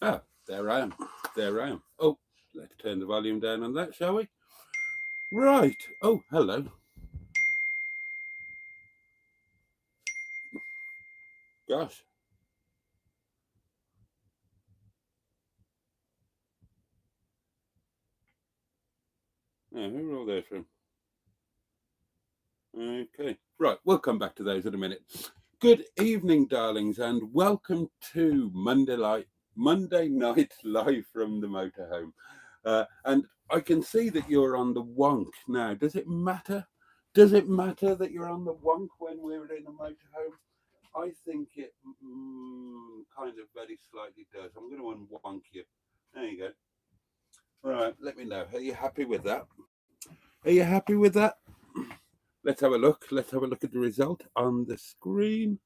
Oh, there I am. There I am. Oh, let's turn the volume down on that, shall we? Right. Oh, hello. Gosh. Oh, who are all those from? Okay. Right, we'll come back to those in a minute. Good evening, darlings, and welcome to Monday night live from the motorhome. And I can see that you're on the wonk now. Does it matter? Does it matter that you're on the wonk when we're in a motorhome? I think it kind of very slightly does. I'm going to unwonk you. There you go. Right, let me know. Are you happy with that? Are you happy with that? Let's have a look. Let's have a look at the result on the screen.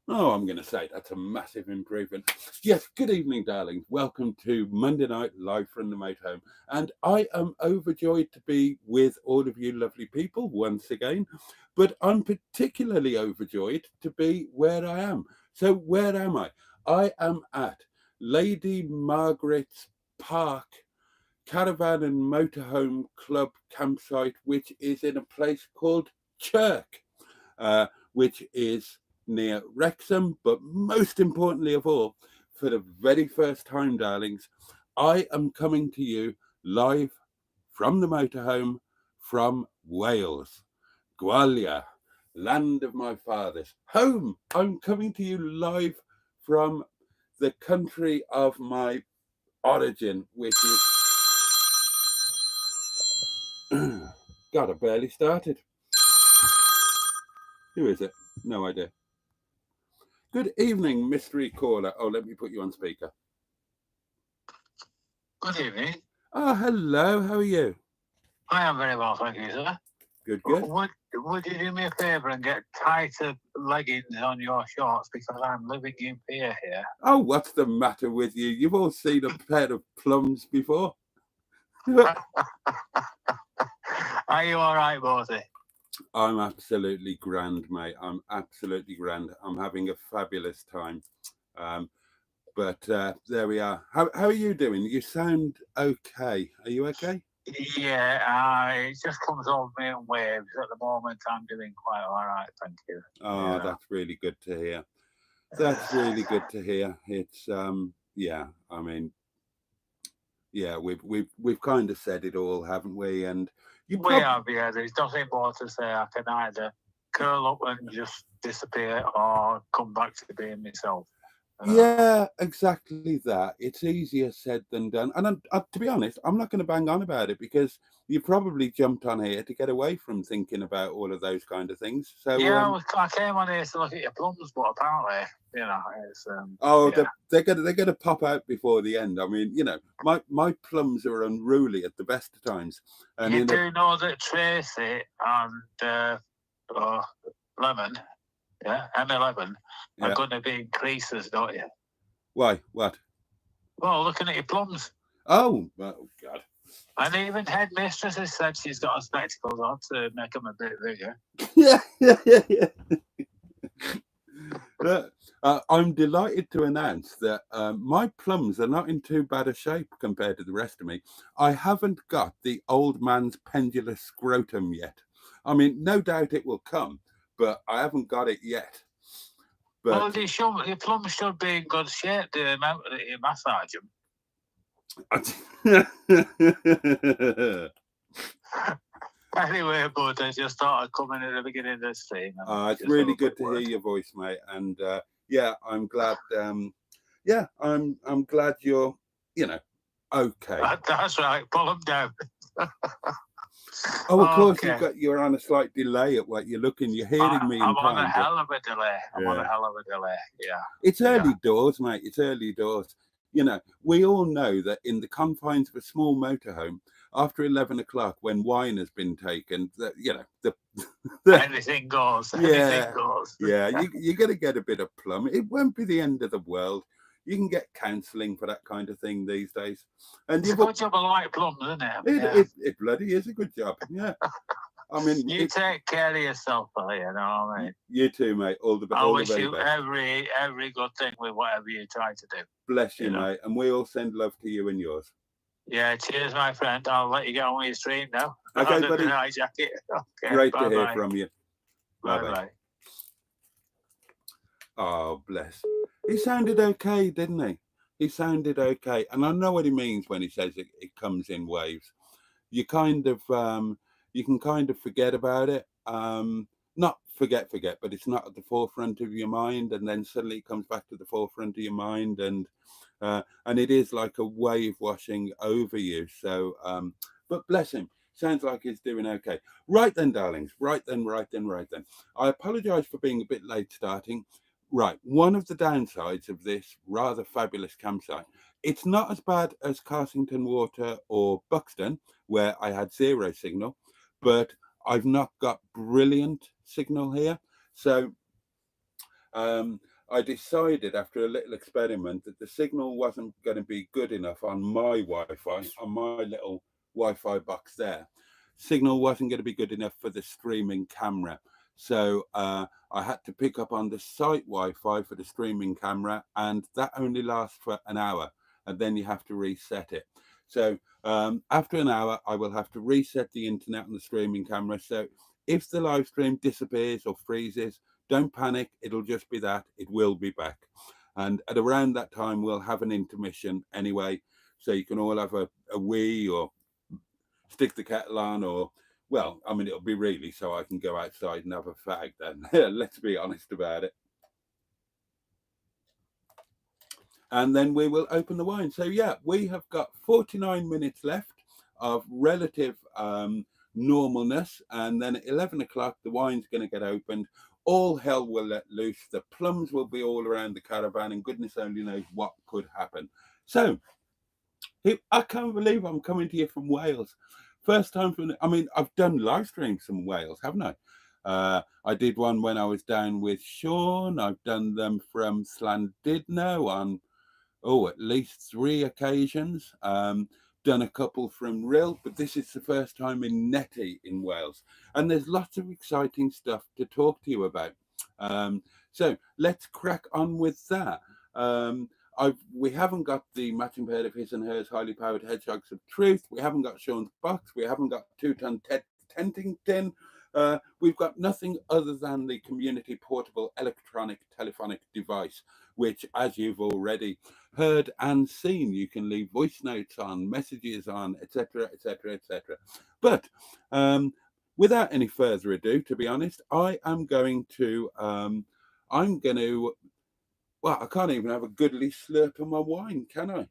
Oh, I'm going to say that's a massive improvement. Yes, good evening, darlings. Welcome to Monday Night Live from the Motorhome. And I am overjoyed to be with all of you lovely people once again. But I'm particularly overjoyed to be where I am. So where am I? I am at Lady Margaret's Park Caravan and Motorhome Club campsite, which is in a place called Chirk, which is near Wrexham. But most importantly of all, for the very first time, darlings, I am coming to you live from the motorhome from Wales, Gwalia, land of my fathers, home. I'm coming to you live from the country of my origin, which is God, I barely started. Who is it? No idea. Good evening, mystery caller. Oh, let me put you on speaker. Good evening. Oh, hello. How are you? I am very well, thank you, sir. Good, good. Would you do me a favour and get tighter leggings on your shorts because I'm living in fear here? Oh, what's the matter with you? You've all seen a pair of plums before. Are you all right, Boaty? I'm absolutely grand, mate. I'm absolutely grand. I'm having a fabulous time. But there we are. How are you doing? You sound okay. Are you okay? Yeah, it just comes over me in waves. At the moment, I'm doing quite all right, thank you. Oh, Yeah. that's really good to hear. That's really good to hear. It's yeah, I mean, yeah, we've kind of said it all, haven't we? And we have, yeah. There's nothing more to say. I can either curl up and just disappear or come back to being myself. Yeah, exactly that. It's easier said than done. And to be honest, I'm not going to bang on about it because you probably jumped on here to get away from thinking about all of those kind of things. So yeah, I came on here to look at your plums, but apparently, you know, it's yeah. they're gonna pop out before the end. I mean, you know, my plums are unruly at the best of times. And you do know that Tracy and Lemon, yeah, M11, are going to be in creases, don't you? Why? What? Well, looking at your plums. Oh God. And even headmistress has said she's got her spectacles on to make them a bit bigger. Yeah. I'm delighted to announce that my plums are not in too bad a shape compared to the rest of me. I haven't got the old man's pendulous scrotum yet. I mean, no doubt it will come, but I haven't got it yet. But well, your plums should be in good shape the amount that you massage them. Anyway, but I just thought I'd come in at the beginning of the stream. It's really good to hear your voice, mate. And yeah, I'm glad. Yeah, I'm glad you're, you know, okay. That's right. Pull them down. Oh, of course, you're on a slight delay at what you're looking. You're hearing me in time. I'm on a hell of a delay. Yeah. It's early doors, mate. It's early doors. You know, we all know that in the confines of a small motorhome, after 11 o'clock, when wine has been taken, you know, anything goes. Anything goes. Yeah, you're going to get a bit of plum. It won't be the end of the world. You can get counselling for that kind of thing these days. And it's a good job I like plums, isn't it? It bloody is a good job. Yeah. I mean, you take care of yourself, though, you know what I mean? You too, mate. All the best. I wish you every good thing with whatever you try to do. Bless you, mate. And we all send love to you and yours. Yeah, cheers, my friend. I'll let you get on with your stream now. Okay, buddy. Okay, great to hear from you. Bye-bye. Oh, bless. He sounded okay, didn't he? He sounded okay. And I know what he means when he says it comes in waves. You kind of, you can kind of forget about it. Not forget, but it's not at the forefront of your mind. And then suddenly it comes back to the forefront of your mind. And it is like a wave washing over you. So, but bless him. Sounds like he's doing okay. Right then, darlings. Right then. I apologize for being a bit late starting. Right. One of the downsides of this rather fabulous campsite, it's not as bad as Carsington Water or Buxton, where I had 0 signal, but I've not got brilliant signal here. So I decided after a little experiment that the signal wasn't going to be good enough on my Wi-Fi, on my little Wi-Fi box there. Signal wasn't going to be good enough for the streaming camera. So I had to pick up on the site Wi-Fi for the streaming camera, and that only lasts for an hour, and then you have to reset it. So after an hour, I will have to reset the internet on the streaming camera. So if the live stream disappears or freezes, don't panic. It'll just be that. It will be back. And at around that time, we'll have an intermission anyway. So you can all have a wee or stick the kettle on, or, well, I mean, it'll be really so I can go outside and have a fag then. Let's be honest about it. And then we will open the wine. So yeah, we have got 49 minutes left of relative normalness. And then at 11 o'clock, the wine's going to get opened. All hell will let loose. The plums will be all around the caravan, and goodness only knows what could happen. So I can't believe I'm coming to you from Wales. First time I mean, I've done live streams from Wales, haven't I? I did one when I was down with Sean. I've done them from Llandudno on, at least 3 occasions. Done a couple from Rhyl, but this is the first time in Netty in Wales. And there's lots of exciting stuff to talk to you about. So let's crack on with that. We haven't got the matching pair of his and hers highly powered hedgehogs of truth. We haven't got Sean's box. We haven't got 2-ton Tentington. We've got nothing other than the community portable electronic telephonic device, which, as you've already heard and seen, you can leave voice notes on, messages on, etc., etc., etc. But without any further ado, to be honest, I am going to, well, I can't even have a goodly slurp of my wine, can I?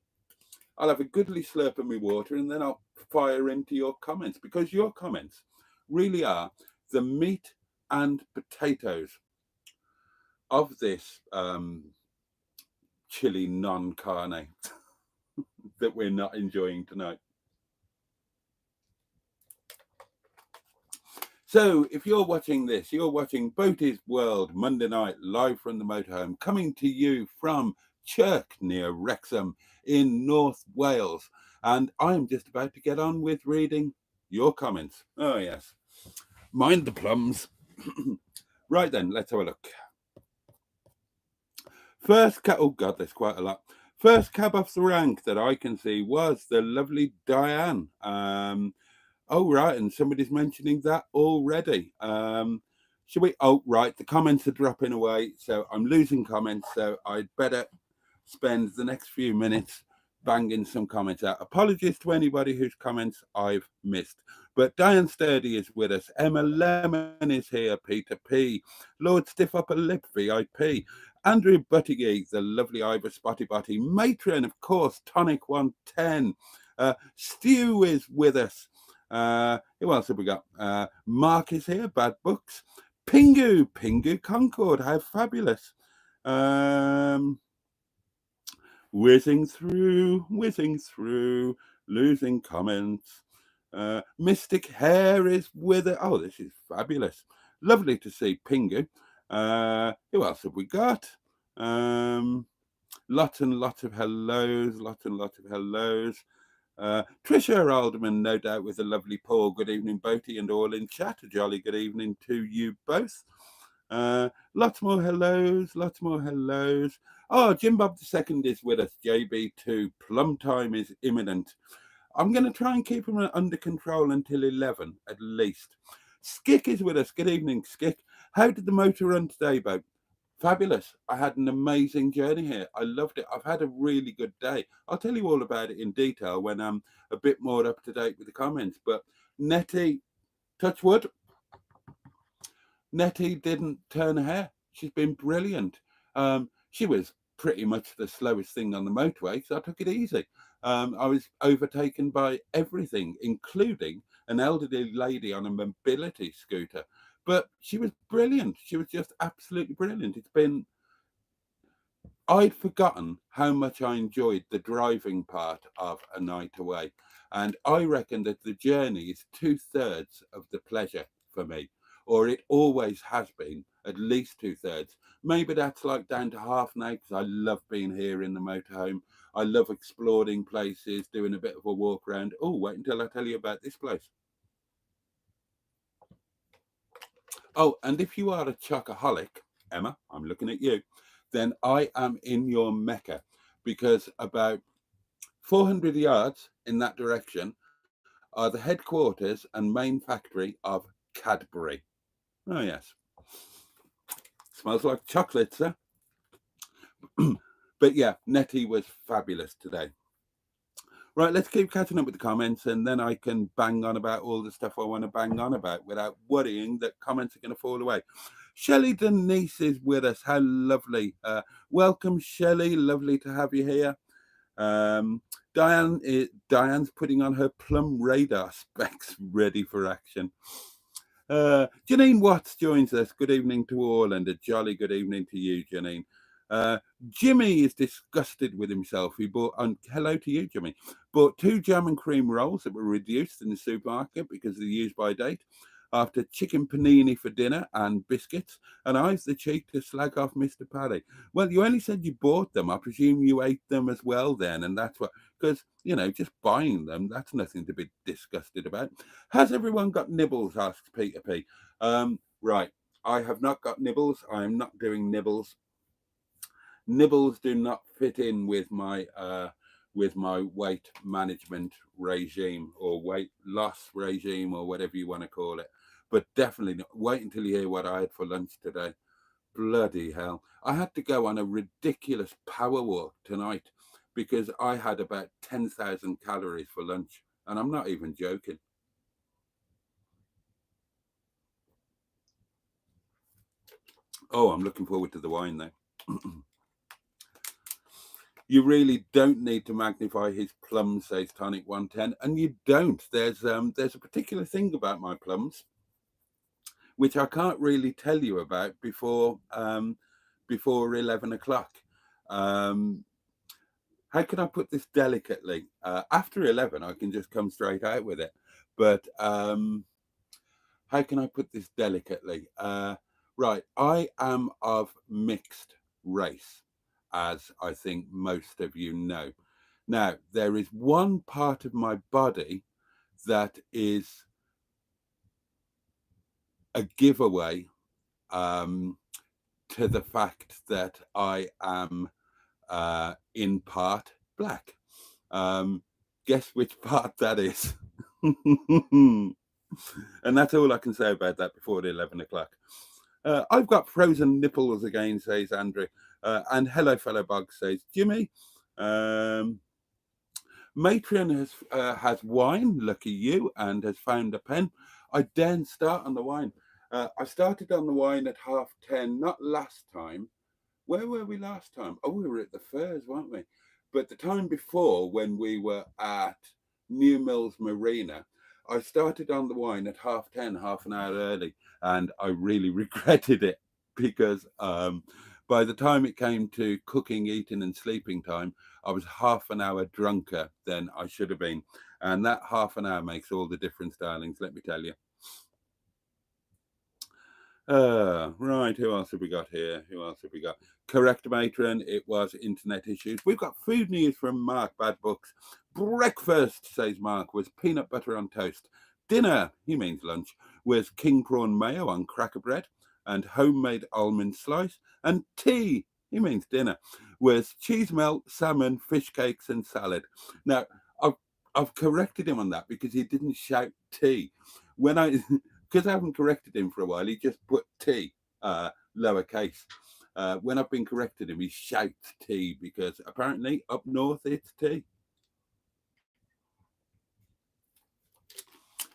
I'll have a goodly slurp of my water, and then I'll fire into your comments, because your comments really are the meat and potatoes of this chili non-carne that we're not enjoying tonight. So if you're watching this, you're watching Boaty's World Monday night live from the motorhome, coming to you from Chirk near Wrexham in North Wales. And I'm just about to get on with reading your comments. Oh, yes. Mind the plums. Right then, let's have a look. First cab, oh God, there's quite a lot. First cab off the rank that I can see was the lovely Diane. Oh, right, and somebody's mentioning that already. Should we? Oh, right, the comments are dropping away, so I'm losing comments, so I'd better spend the next few minutes banging some comments out. Apologies to anybody whose comments I've missed. But Diane Sturdy is with us. Emma Lemon is here. Peter P. Lord Stiff Upper Lip VIP. Andrew Buttigieg, the lovely Ivor Spotty Botty. Matron, of course, Tonic 110. Stu is with us. Who else have we got? Mark is here. Bad Books. Pingu Concord. How fabulous. Whizzing through, losing comments. Mystic Hair is with it. Oh, this is fabulous. Lovely to see Pingu. Who else have we got? Lots and lots of hellos. Tricia Alderman, no doubt, with a lovely Paul. Good evening, Boaty, and all in chat. A jolly good evening to you both. Lots more hellos, lots more hellos. Oh, Jim Bob II is with us. JB2, plum time is imminent. I'm going to try and keep him under control until 11 at least. Skick is with us. Good evening, Skick. How did the motor run today, Boat? Fabulous. I had an amazing journey here. I loved it. I've had a really good day. I'll tell you all about it in detail when I'm a bit more up to date with the comments. But Nettie, touch wood, Nettie didn't turn a hair. She's been brilliant. She was pretty much the slowest thing on the motorway, so I took it easy. I was overtaken by everything, including an elderly lady on a mobility scooter. But she was brilliant. She was just absolutely brilliant. I'd forgotten how much I enjoyed the driving part of a night away. And I reckon that the journey is 2/3 of the pleasure for me, or it always has been, at least 2/3. Maybe that's like down to half now, because I love being here in the motorhome. I love exploring places, doing a bit of a walk around. Oh, wait until I tell you about this place. Oh, and if you are a chocoholic, Emma, I'm looking at you, then I am in your Mecca, because about 400 yards in that direction are the headquarters and main factory of Cadbury. Oh, yes. Smells like chocolate, sir. But yeah, Nettie was fabulous today. Right, let's keep catching up with the comments, and then I can bang on about all the stuff I want to bang on about without worrying that comments are going to fall away. Shelley Denise is with us. How lovely. Welcome, Shelley. Lovely to have you here. Diane's putting on her plum radar specs, ready for action. Janine Watts joins us. Good evening to all, and a jolly good evening to you, Janine. Jimmy is disgusted with himself. He bought, hello to you, Jimmy, bought 2 jam and cream rolls that were reduced in the supermarket because of the use by date, after chicken panini for dinner and biscuits, and I've the cheek to slag off Mr. Paddy. Well, you only said you bought them. I presume you ate them as well then, and that's what, because, you know, just buying them, that's nothing to be disgusted about. Has everyone got nibbles, asks Peter P. Right, I have not got nibbles. I am not doing nibbles. Nibbles do not fit in with my weight management regime, or weight loss regime, or whatever you want to call it. But definitely not. Wait until you hear what I had for lunch today. Bloody hell. I had to go on a ridiculous power walk tonight because I had about 10,000 calories for lunch. And I'm not even joking. Oh, I'm looking forward to the wine though. You really don't need to magnify his plums, says Tonic 110, and you don't. There's a particular thing about my plums which I can't really tell you about before 11 o'clock. How can I put this delicately? After 11, I can just come straight out with it. But how can I put this delicately? Right, I am of mixed race, as I think most of you know. Now, there is one part of my body that is a giveaway to the fact that I am in part black. Guess which part that is? And that's all I can say about that before 11 o'clock. I've got frozen nipples again, says Andrew. And hello, fellow bug, says Jimmy. Matron has wine, lucky you, and has found a pen. I daren't start on the wine. I started on the wine at 10:30, not last time. Where were we last time? Oh, we were at the Fairs, weren't we? But the time before, when we were at New Mills Marina, I started on the wine at 10:30, half an hour early, and I really regretted it because by the time it came to cooking, eating, and sleeping time, I was half an hour drunker than I should have been. And that half an hour makes all the difference, darlings, let me tell you. Right, who else have we got here? Who else have we got? Correct, matron. It was internet issues. We've got food news from Mark, Bad Books. Breakfast, says Mark, was peanut butter on toast. Dinner, he means lunch, was king prawn mayo on cracker bread and homemade almond slice. And tea, he means dinner, was cheese melt, salmon, fish cakes and salad. Now, I've corrected him on that because he didn't shout tea. Because I haven't corrected him for a while, he just put tea, lowercase. When I've been corrected him, he shouts tea because apparently up north it's tea.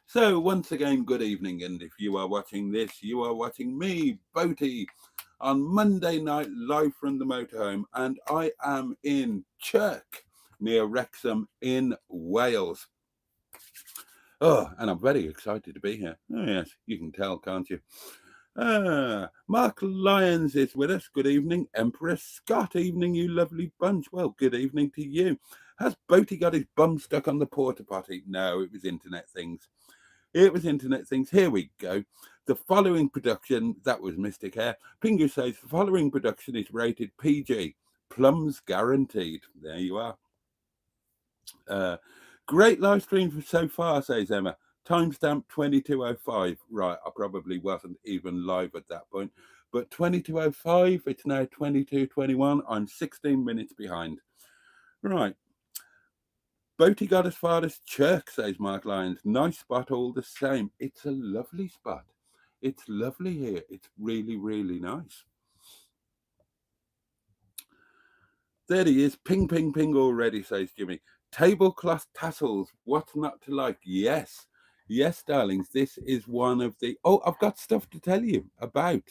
So once again, good evening, and if you are watching this, you are watching me, Boaty, on Monday night live from the motorhome, and I am in Chirk, near Wrexham in Wales. Oh, and I'm very excited to be here. Oh yes, you can tell, can't you? Mark Lyons is with us. Good evening, Empress Scott. Evening, you lovely bunch. Well, good evening to you. Has Boaty got his bum stuck on the porta potty? No, it was internet things. It was internet things. Here we go. The following production, that was Mystic Hair. Pingu says the following production is rated PG. Plums guaranteed. There you are. Great live stream so far, says Emma. Timestamp 22:05. Right, I probably wasn't even live at that point. But 22:05, it's now 22:21. I'm 16 minutes behind. Right. Boaty got as far as Chirk, says Mark Lyons. Nice spot all the same. It's a lovely spot. It's lovely here. It's really, really nice. There he is. Ping, ping, ping already, says Jimmy. Tablecloth tassels. What's not to like? Yes. Yes, darlings. This is one of the... Oh, I've got stuff to tell you about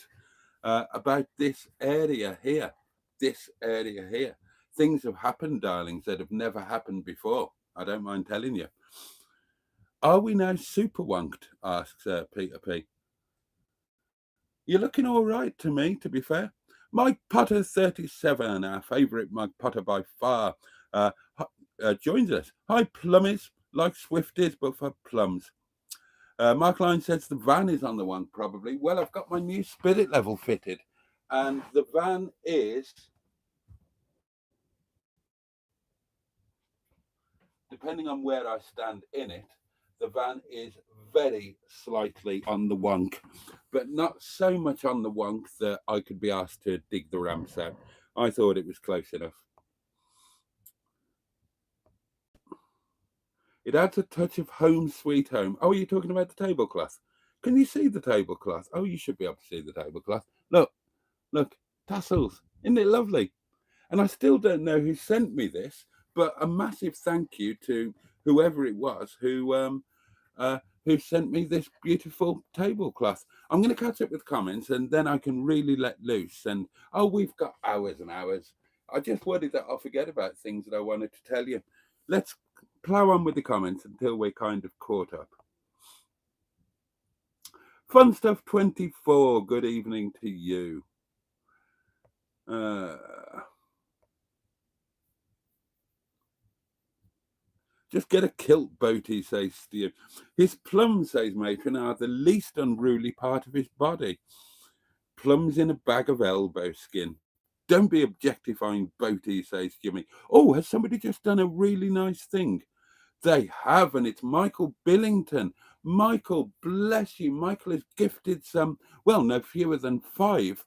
this area here. This area here. Things have happened, darlings, that have never happened before. I don't mind telling you. Are we now super wonked? Asks Peter P. You're looking all right to me, to be fair. Mike Potter 37, our favourite Mike Potter by far, joins us. Hi, plummies, like Swifties, but for plums. Mark Line says the van is on the one, probably. Well, I've got my new spirit level fitted, and the van is... Depending on where I stand in it, the van is very slightly on the wonk, but not so much on the wonk that I could be asked to dig the ramps out. I thought it was close enough. It adds a touch of home sweet home. Oh, you're talking about the tablecloth? Can you see the tablecloth? Oh, you should be able to see the tablecloth. Look, tassels. Isn't it lovely? And I still don't know who sent me this, but a massive thank you to whoever it was who sent me this beautiful tablecloth. I'm going to catch up with comments and then I can really let loose. And we've got hours and hours. I just worried that I'll forget about things that I wanted to tell you. Let's plow on with the comments until we're kind of caught up. Fun Stuff 24, good evening to you. Just get a kilt, Boaty, says Steve. His plums, says Matron, are the least unruly part of his body. Plums in a bag of elbow skin. Don't be objectifying Boaty, says Jimmy. Oh, has somebody just done a really nice thing? They have, and it's Michael Billington. Michael, bless you. Michael has gifted some, well, no fewer than 5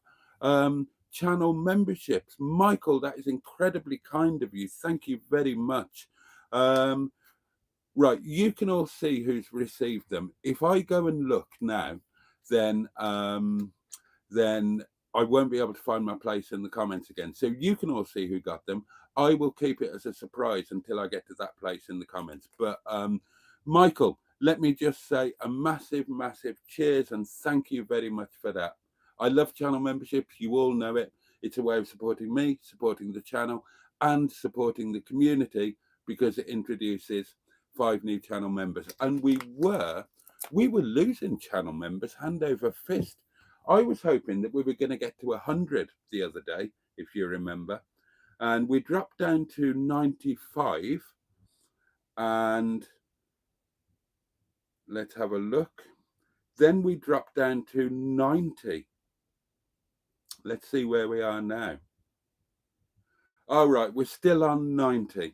channel memberships. Michael, that is incredibly kind of you. Thank you very much. Right, you can all see who's received them. If I go and look now, then I won't be able to find my place in the comments again. So you can all see who got them. I will keep it as a surprise until I get to that place in the comments. But Michael, let me just say a massive, massive cheers and thank you very much for that. I love channel memberships. You all know it. It's a way of supporting me, supporting the channel, and supporting the community because it introduces 5 new channel members. And we were losing channel members hand over fist. I was hoping that we were going to get to 100 the other day, if you remember. And we dropped down to 95. And let's have a look. Then we dropped down to 90. Let's see where we are now. All right, we're still on 90,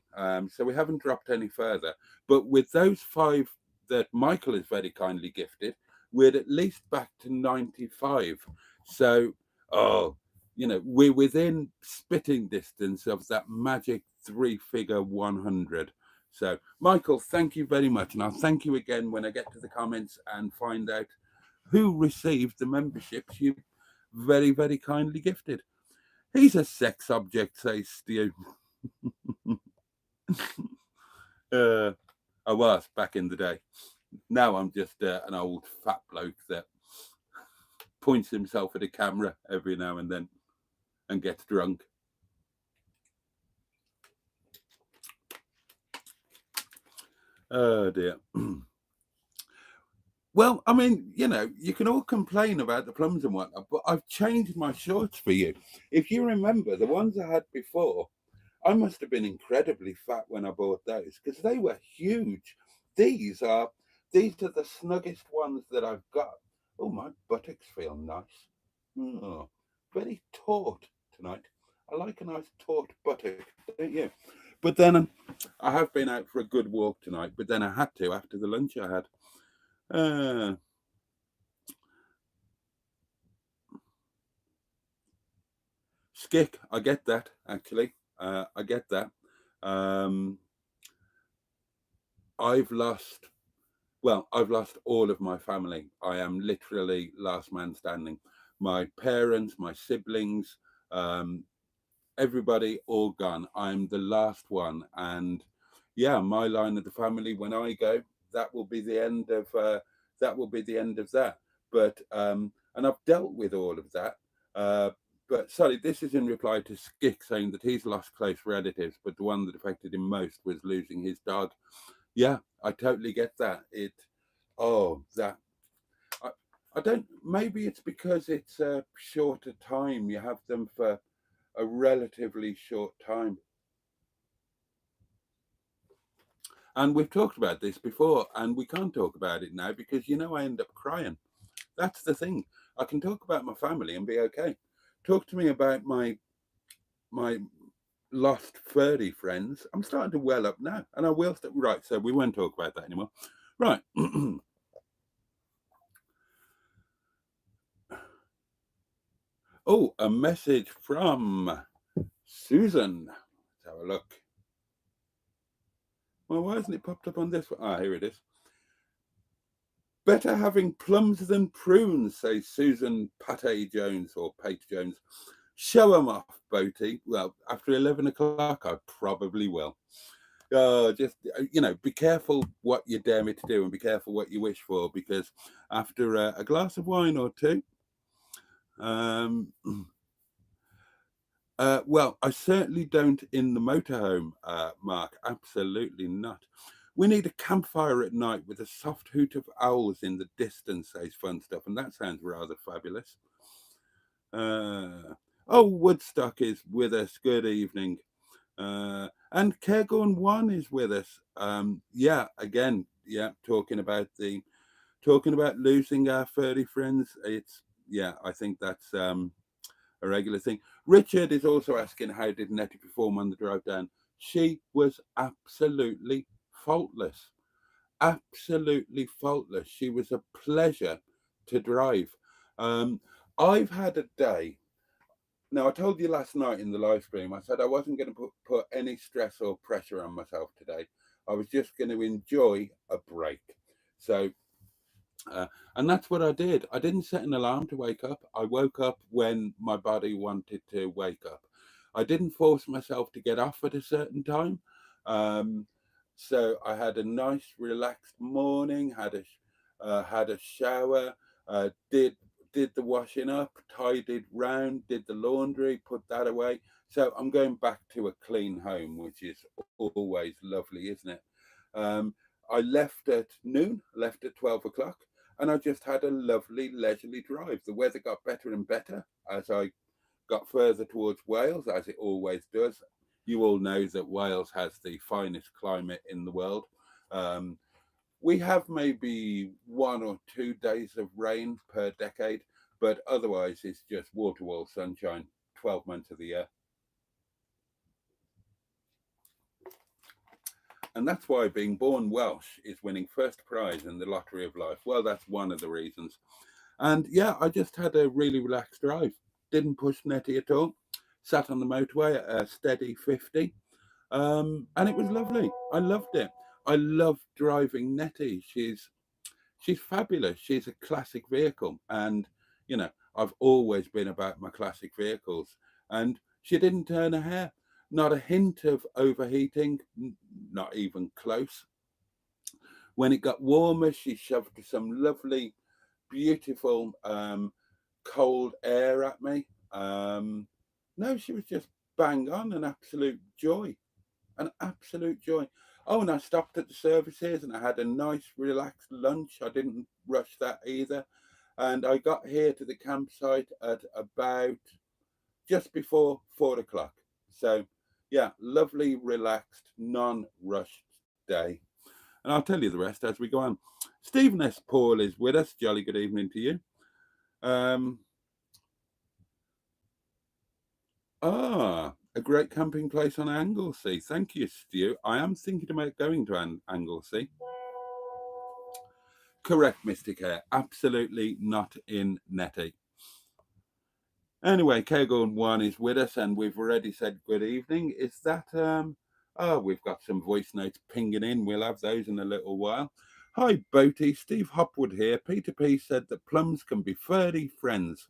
so we haven't dropped any further. But with those 5 that Michael has very kindly gifted, we're at least back to 95. So, oh, we're within spitting distance of that magic 3-figure 100. So, Michael, thank you very much. And I'll thank you again when I get to the comments and find out who received the memberships you very, very kindly gifted. He's a sex object, says Stu. I was back in the day. Now I'm just an old fat bloke that points himself at a camera every now and then and gets drunk. Oh dear. Well, I mean, you can all complain about the plums and whatnot, but I've changed my shorts for you. If you remember, the ones I had before, I must have been incredibly fat when I bought those because they were huge. These are the snuggest ones that I've got. Oh, my buttocks feel nice. Oh, very taut tonight. I like a nice taut buttock, don't you? But then I have been out for a good walk tonight, but then I had to after the lunch I had. Skick, I get that, actually. I get that. I've lost all of my family. I am literally last man standing. My parents, my siblings, everybody all gone. I'm the last one. And yeah, my line of the family, when I go, that will be the end of that. But and I've dealt with all of that. But sorry, this is in reply to Skick saying that he's lost close relatives, but the one that affected him most was losing his dog. Yeah, I totally get that. I don't, maybe it's because it's a shorter time. You have them for a relatively short time. And we've talked about this before, and we can't talk about it now because I end up crying. That's the thing. I can talk about my family and be okay. Talk to me about my lost furry friends. I'm starting to well up now, and I will. Right, so we won't talk about that anymore. Right. Oh, a message from Susan. Let's have a look. Well, why hasn't it popped up on this one? Ah, here it is. Better having plums than prunes, says Susan Pate Jones or Pate Jones. Show them off, Boaty. Well, after 11 o'clock, I probably will. Just, be careful what you dare me to do and be careful what you wish for, because after a glass of wine or two, well, I certainly don't in the motorhome, Mark. Absolutely not. We need a campfire at night with a soft hoot of owls in the distance, says Fun Stuff, and that sounds rather fabulous. Woodstock is with us. Good evening. And Cairngorm 1 is with us. Talking about losing our furry friends. I think that's a regular thing. Richard is also asking, how did Nettie perform on the drive down? She was absolutely faultless. Absolutely faultless. She was a pleasure to drive. I've had a day. Now, I told you last night in the live stream, I said I wasn't going to put any stress or pressure on myself today. I was just going to enjoy a break. So, and that's what I did. I didn't set an alarm to wake up. I woke up when my body wanted to wake up. I didn't force myself to get off at a certain time. So I had a nice, relaxed morning. Had a shower. Did the washing up, tidied round, did the laundry, put that away. So I'm going back to a clean home, which is always lovely, isn't it? I left at noon, left at 12 o'clock, and I just had a lovely leisurely drive. The weather got better and better as I got further towards Wales, as it always does. You all know that Wales has the finest climate in the world. We have maybe 1 or 2 days of rain per decade, but otherwise it's just wall-to-wall sunshine 12 months of the year. And that's why being born Welsh is winning first prize in the lottery of life. Well, that's one of the reasons. And yeah, I just had a really relaxed drive. Didn't push Nettie at all. Sat on the motorway at a steady 50. And it was lovely. I loved it. I love driving Nettie. She's fabulous. She's a classic vehicle. And, you know, I've always been about my classic vehicles. And she didn't turn a hair. Not a hint of overheating, not even close. When it got warmer, she shoved some lovely, beautiful, cold air at me. No, she was just bang on, an absolute joy. An absolute joy. Oh, and I stopped at the services and I had a nice, relaxed lunch. I didn't rush that either. And I got here to the campsite at about just before 4 o'clock. So, yeah, lovely, relaxed, non-rushed day. And I'll tell you the rest as we go on. Stephen S. Paul is with us. Jolly good evening to you. A great camping place on Anglesey. Thank you, Stu. I am thinking about going to Anglesey. Correct, Mr. Care. Absolutely not in Nettie. Anyway, Kegel 1 is with us, and we've already said good evening. Is that, we've got some voice notes pinging in. We'll have those in a little while. Hi, Boaty. Steve Hopwood here. Peter P said that plums can be furry friends.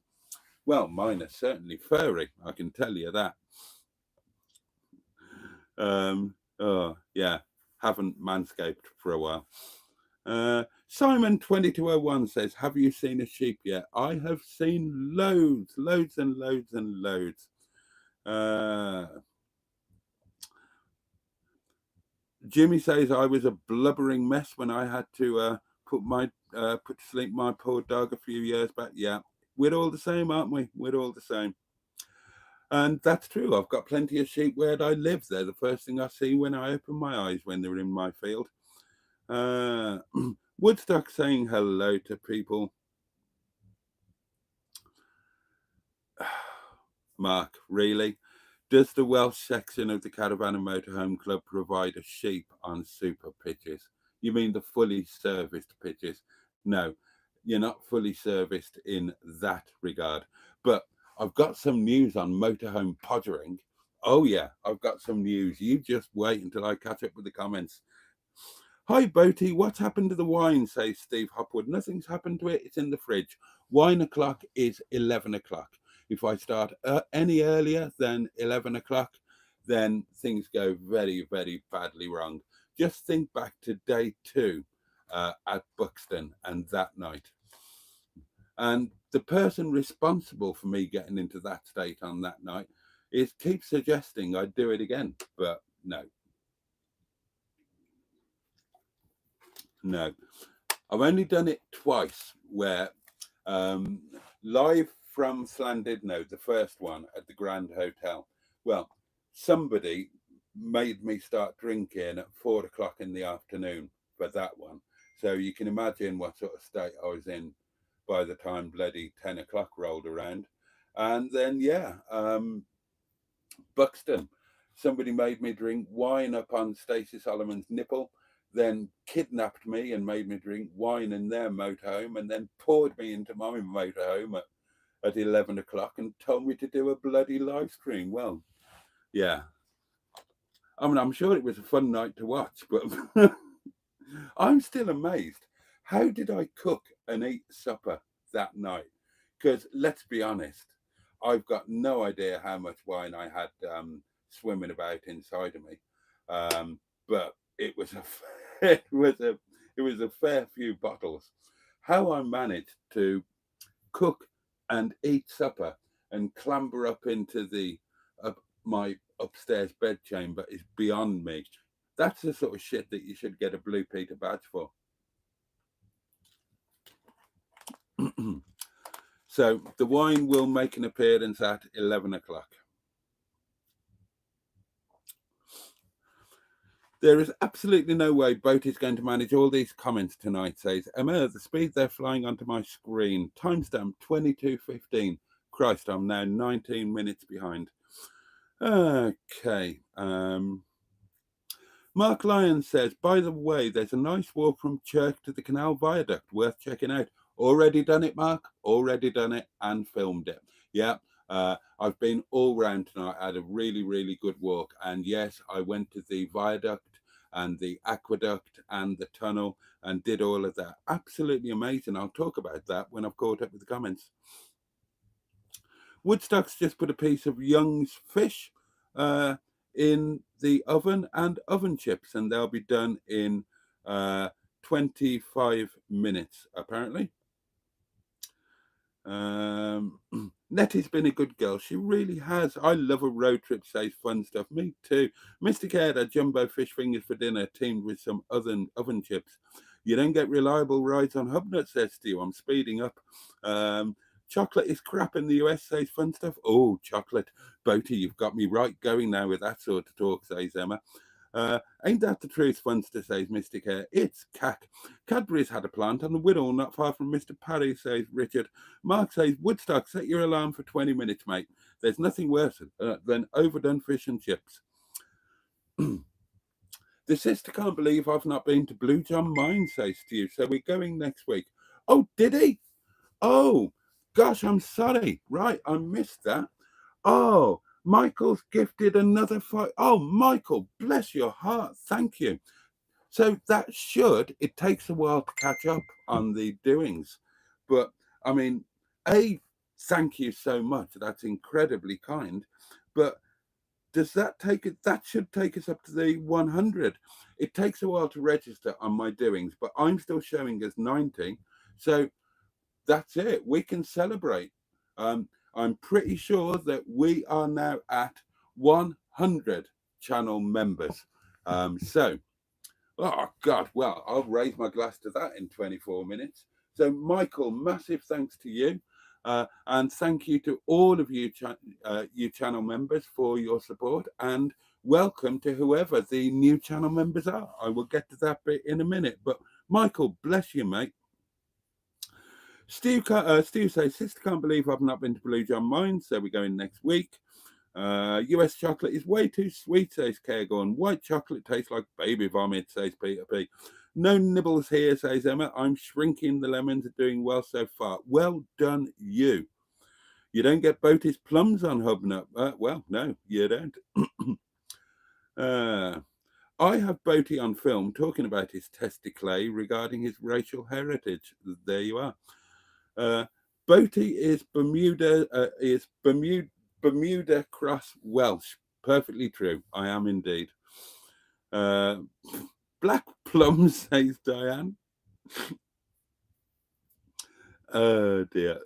Well, mine are certainly furry, I can tell you that. Oh, yeah, haven't manscaped for a while. Simon 2201 says, have you seen a sheep yet? I have seen loads and loads. Jimmy says I was a blubbering mess when I had to put to sleep my poor dog a few years back. Yeah, we're all the same, aren't we? We're all the same. And that's true. I've got plenty of sheep where I live. They're the first thing I see when I open my eyes when they're in my field. Woodstock saying hello to people. Mark, really? Does the Welsh section of the Caravan and Motorhome Club provide a sheep on super pitches? You mean the fully serviced pitches? No, you're not fully serviced in that regard. But I've got some news on motorhome poddering. Oh yeah, I've got some news. You just wait until I catch up with the comments. Hi, Boaty. What's happened to the wine, says Steve Hopwood. Nothing's happened to it. It's in the fridge. Wine o'clock is 11 o'clock. If I start any earlier than 11 o'clock, then things go very, very badly wrong. Just think back to day 2 at Buxton and that night. And the person responsible for me getting into that state on that night keeps suggesting I do it again, but no. No, I've only done it twice where live from Llandudno, the first one at the Grand Hotel. Well, somebody made me start drinking at 4 o'clock in the afternoon for that one. So you can imagine what sort of state I was in by the time bloody 10 o'clock rolled around. And then, yeah, Buxton, somebody made me drink wine up on Stacey Solomon's nipple, then kidnapped me and made me drink wine in their motorhome, and then poured me into my motorhome at 11 o'clock and told me to do a bloody live stream. Well, yeah. I mean, I'm sure it was a fun night to watch, but I'm still amazed. How did I cook and eat supper that night? Because let's be honest, I've got no idea how much wine I had swimming about inside of me, but it was a fair few bottles. How I managed to cook and eat supper and clamber up into my upstairs bedchamber is beyond me. That's the sort of shit that you should get a Blue Peter badge for. So the wine will make an appearance at 11 o'clock. There is absolutely no way Boaty's going to manage all these comments tonight, says Emma. The speed they're flying onto my screen. Timestamp 22:15. Christ, I'm now 19 minutes behind. Okay. Mark Lyons says, by the way, there's a nice walk from Chirk to the Canal Viaduct, worth checking out. Already done it, Mark. Already done it and filmed it. Yeah. I've been all round tonight. I had a really, really good walk. And yes, I went to the viaduct and the aqueduct and the tunnel and did all of that. Absolutely amazing. I'll talk about that when I've caught up with the comments. Woodstock's just put a piece of Young's fish in the oven and oven chips, and they'll be done in 25 minutes, apparently. Nettie's been a good girl. She really has. I love a road trip, says fun stuff. Me too. Mystic Air had jumbo fish fingers for dinner, teamed with some oven chips. You don't get reliable rides on Hubnut, says Stu. I'm speeding up. Chocolate is crap in the US, says fun stuff. Oh, chocolate. Boaty, you've got me right going now with that sort of talk, says Emma. Ain't that the truth, Funster, says Mystic Air. It's cack. Cadbury's had a plant on the Whittle, not far from Mr. Parry, says Richard. Mark says, Woodstock, set your alarm for 20 minutes, mate. There's nothing worse than overdone fish and chips. The sister can't believe I've not been to Blue John Mine, says Stu. So we're going next week. Oh, did he? Oh, gosh, I'm sorry. Right, I missed that. Oh, Michael's gifted another fight. Oh, Michael, bless your heart. Thank you. So that it takes a while to catch up on the doings. But I mean, thank you so much. That's incredibly kind. But does that take it? That should take us up to the 100. It takes a while to register on my doings, but I'm still showing as 90. So that's it. We can celebrate. I'm pretty sure that we are now at 100 channel members. Oh God, well, I'll raise my glass to that in 24 minutes. So Michael, massive thanks to you. And thank you to all of you, you channel members, for your support, and welcome to whoever the new channel members are. I will get to that bit in a minute, but Michael, bless you, mate. Stu says, sister can't believe I've not been to Blue John Mine, so we're going next week. US chocolate is way too sweet, says Cairgorn. White chocolate tastes like baby vomit, says Peter P. No nibbles here, says Emma. I'm shrinking. The lemons are doing well so far. Well done, you. You don't get Boaty's plums on Hubnut. Well, no, you don't. I have Boaty on film talking about his testicle regarding his racial heritage. There you are. Boaty is Bermuda cross Welsh. Perfectly true. I am indeed. Black plums, says Diane. Oh dear.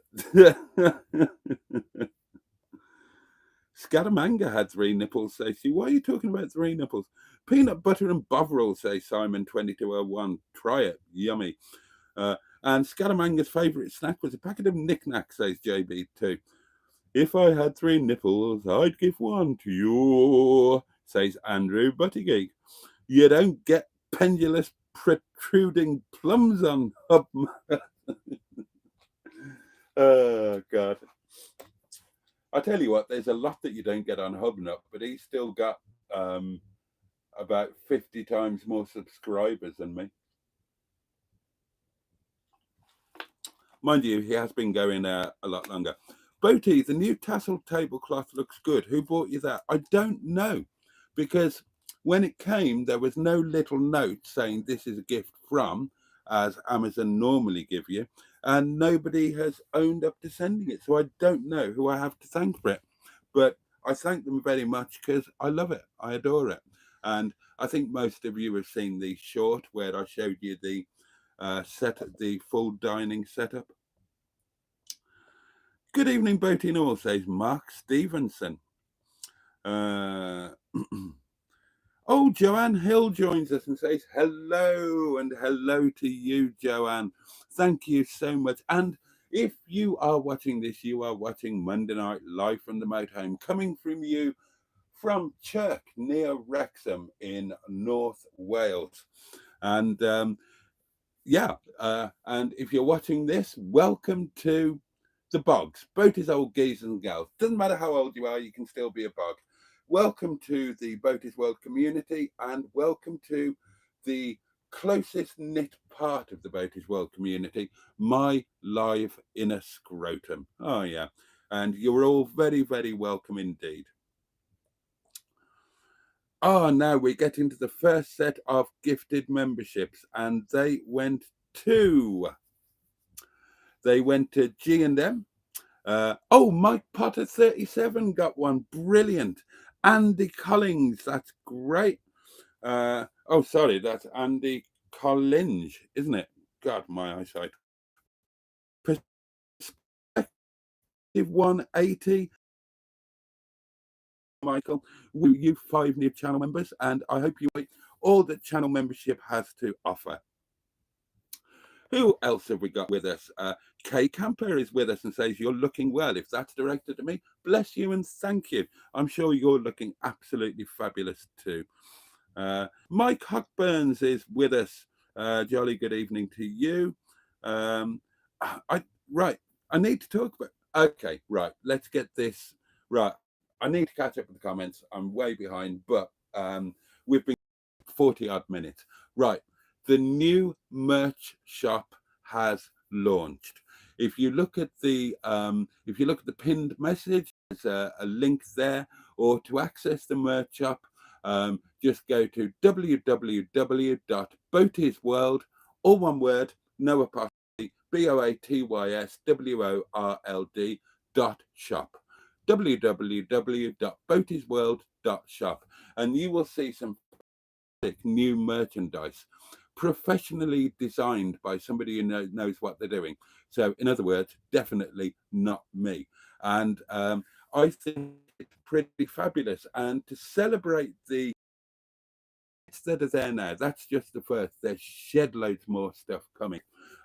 Scaramanga had 3 nipples, says she. Why are you talking about 3 nipples? Peanut butter and bovril, says Simon 2201. Try it. Yummy. And Scaramanga's favourite snack was a packet of knickknacks, says JB2. If I had 3 nipples, I'd give 1 to you, says Andrew Buttigeek. You don't get pendulous protruding plums on Hub. Oh, God. I tell you what, there's a lot that you don't get on Hubnut, but he's still got about 50 times more subscribers than me. Mind you, he has been going a lot longer. Boaty, the new tassel tablecloth looks good. Who bought you that? I don't know, because when it came, there was no little note saying this is a gift from, as Amazon normally give you, and nobody has owned up to sending it. So I don't know who I have to thank for it, but I thank them very much because I love it. I adore it. And I think most of you have seen the short where I showed you the the full dining setup. Good evening, Boaty and all, says Mark Stevenson. Oh, Joanne Hill joins us and says hello, and hello to you, Joanne. Thank you so much. And if you are watching this, you are watching Monday Night Live from the Motorhome, coming from you from Chirk near Wrexham in North Wales. And and if you're watching this, welcome to the bogs. Boaty's old geezers and gals. Doesn't matter how old you are, you can still be a bog. welcome to the Boaty's World community, and welcome to the closest knit part of the Boaty's World community, my live inner scrotum. Oh, yeah. And you're all very, very welcome indeed. Now we get into the first set of gifted memberships, and they went to G&M. Mike Potter 37 got one. Brilliant. Andy Collins, that's great. Sorry, that's Andy Collins, isn't it? God, my eyesight. Perspective 180. Michael, you 5 new channel members, and I hope you like all that channel membership has to offer. Who else have we got with us? Kay Camper is with us and says, you're looking well. If that's directed to me, bless you and thank you. I'm sure you're looking absolutely fabulous too. Mike Huckburns is with us. Jolly good evening to you. I need to talk about. Okay, right. Let's get this right. I need to catch up with the comments. I'm way behind, but we've been 40 odd minutes. Right. The new merch shop has launched. If you look at the pinned message, there's a link there, or to access the merch shop, just go to www.boatysworld, all one word, no apostrophe, BOATYSWORLD.shop. www.boatysworld.shop, and you will see some new merchandise professionally designed by somebody who knows what they're doing. So in other words, definitely not me. And I think it's pretty fabulous. And to celebrate the that are there now, that's just the first. There's shed loads more stuff coming.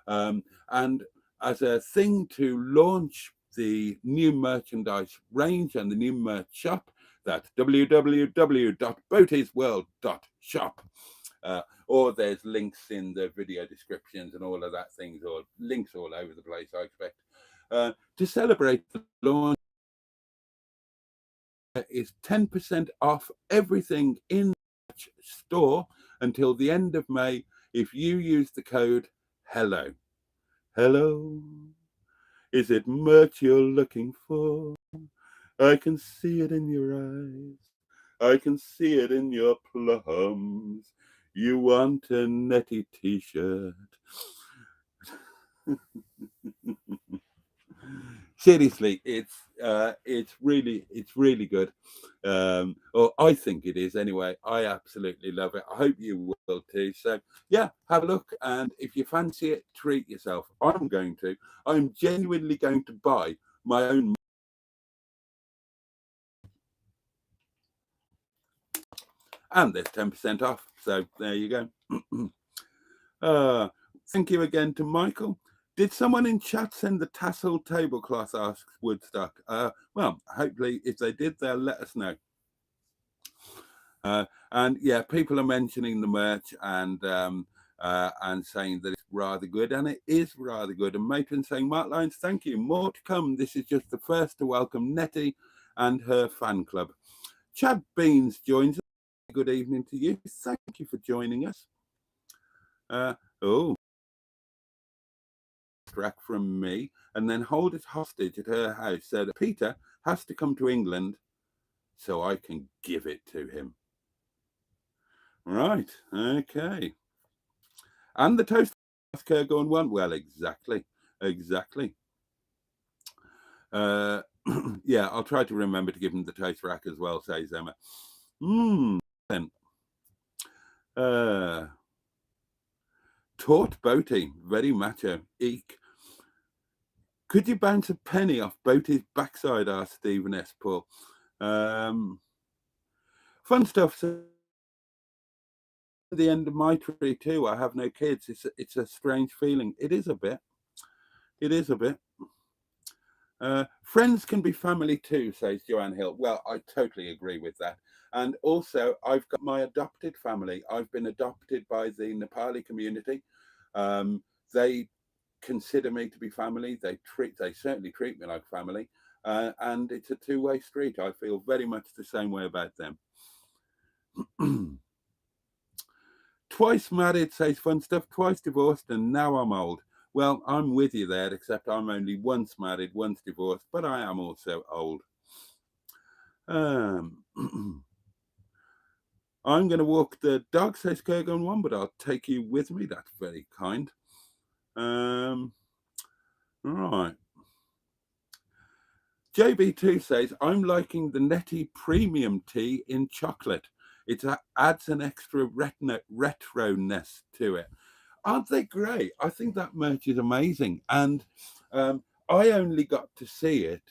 And as a thing to launch the new merchandise range and the new merch shop, that's www.boatysworld.shop. Or there's links in the video descriptions and all of that things, or links all over the place, I expect. To celebrate the launch is 10% off everything in the store until the end of May if you use the code HELLO. Hello, is it merch you're looking for? I can see it in your eyes. I can see it in your plums. You want a netty t-shirt. Seriously, it's really good. Or I think it is anyway. I absolutely love it. I hope you will too. So yeah, have a look, and if you fancy it, treat yourself. I'm genuinely going to buy my own. And there's 10% off. So there you go. Thank you again to Michael. Did someone in chat send the tassel tablecloth, asks Woodstock? Well, hopefully if they did, they'll let us know. And yeah, people are mentioning the merch and saying that it's rather good, and it is rather good. And Matron saying, Mark Lyons, thank you. More to come. This is just the first to welcome Nettie and her fan club. Chad Beans joins us. Good evening to you. Thank you for joining us. Track from me, and then hold it hostage at her house. So that Peter has to come to England so I can give it to him. Right. Okay. And the toast Kurgon one. Well, exactly. Yeah, I'll try to remember to give him the toast rack as well, says Emma. Taut Boaty, very macho. Eek. Could you bounce a penny off Boaty's backside, asked Stephen S. Paul. Fun stuff. So at the end of my tree too, I have no kids. It's a strange feeling. It is a bit. Friends can be family too, says Joanne Hill. Well, I totally agree with that. And also, I've got my adopted family. I've been adopted by the Nepali community. They consider me to be family. They certainly treat me like family. and it's a two-way street. I feel very much the same way about them. Twice married, says Fun Stuff, twice divorced, and now I'm old. Well, I'm with you there, except I'm only once married, once divorced, but I am also old. I'm going to walk the dog, says Kurgan One, but I'll take you with me. That's very kind. Right. JB2 says, I'm liking the Netty Premium tea in chocolate. It adds an extra retroness to it. Aren't they great? I think that merch is amazing. And I only got to see it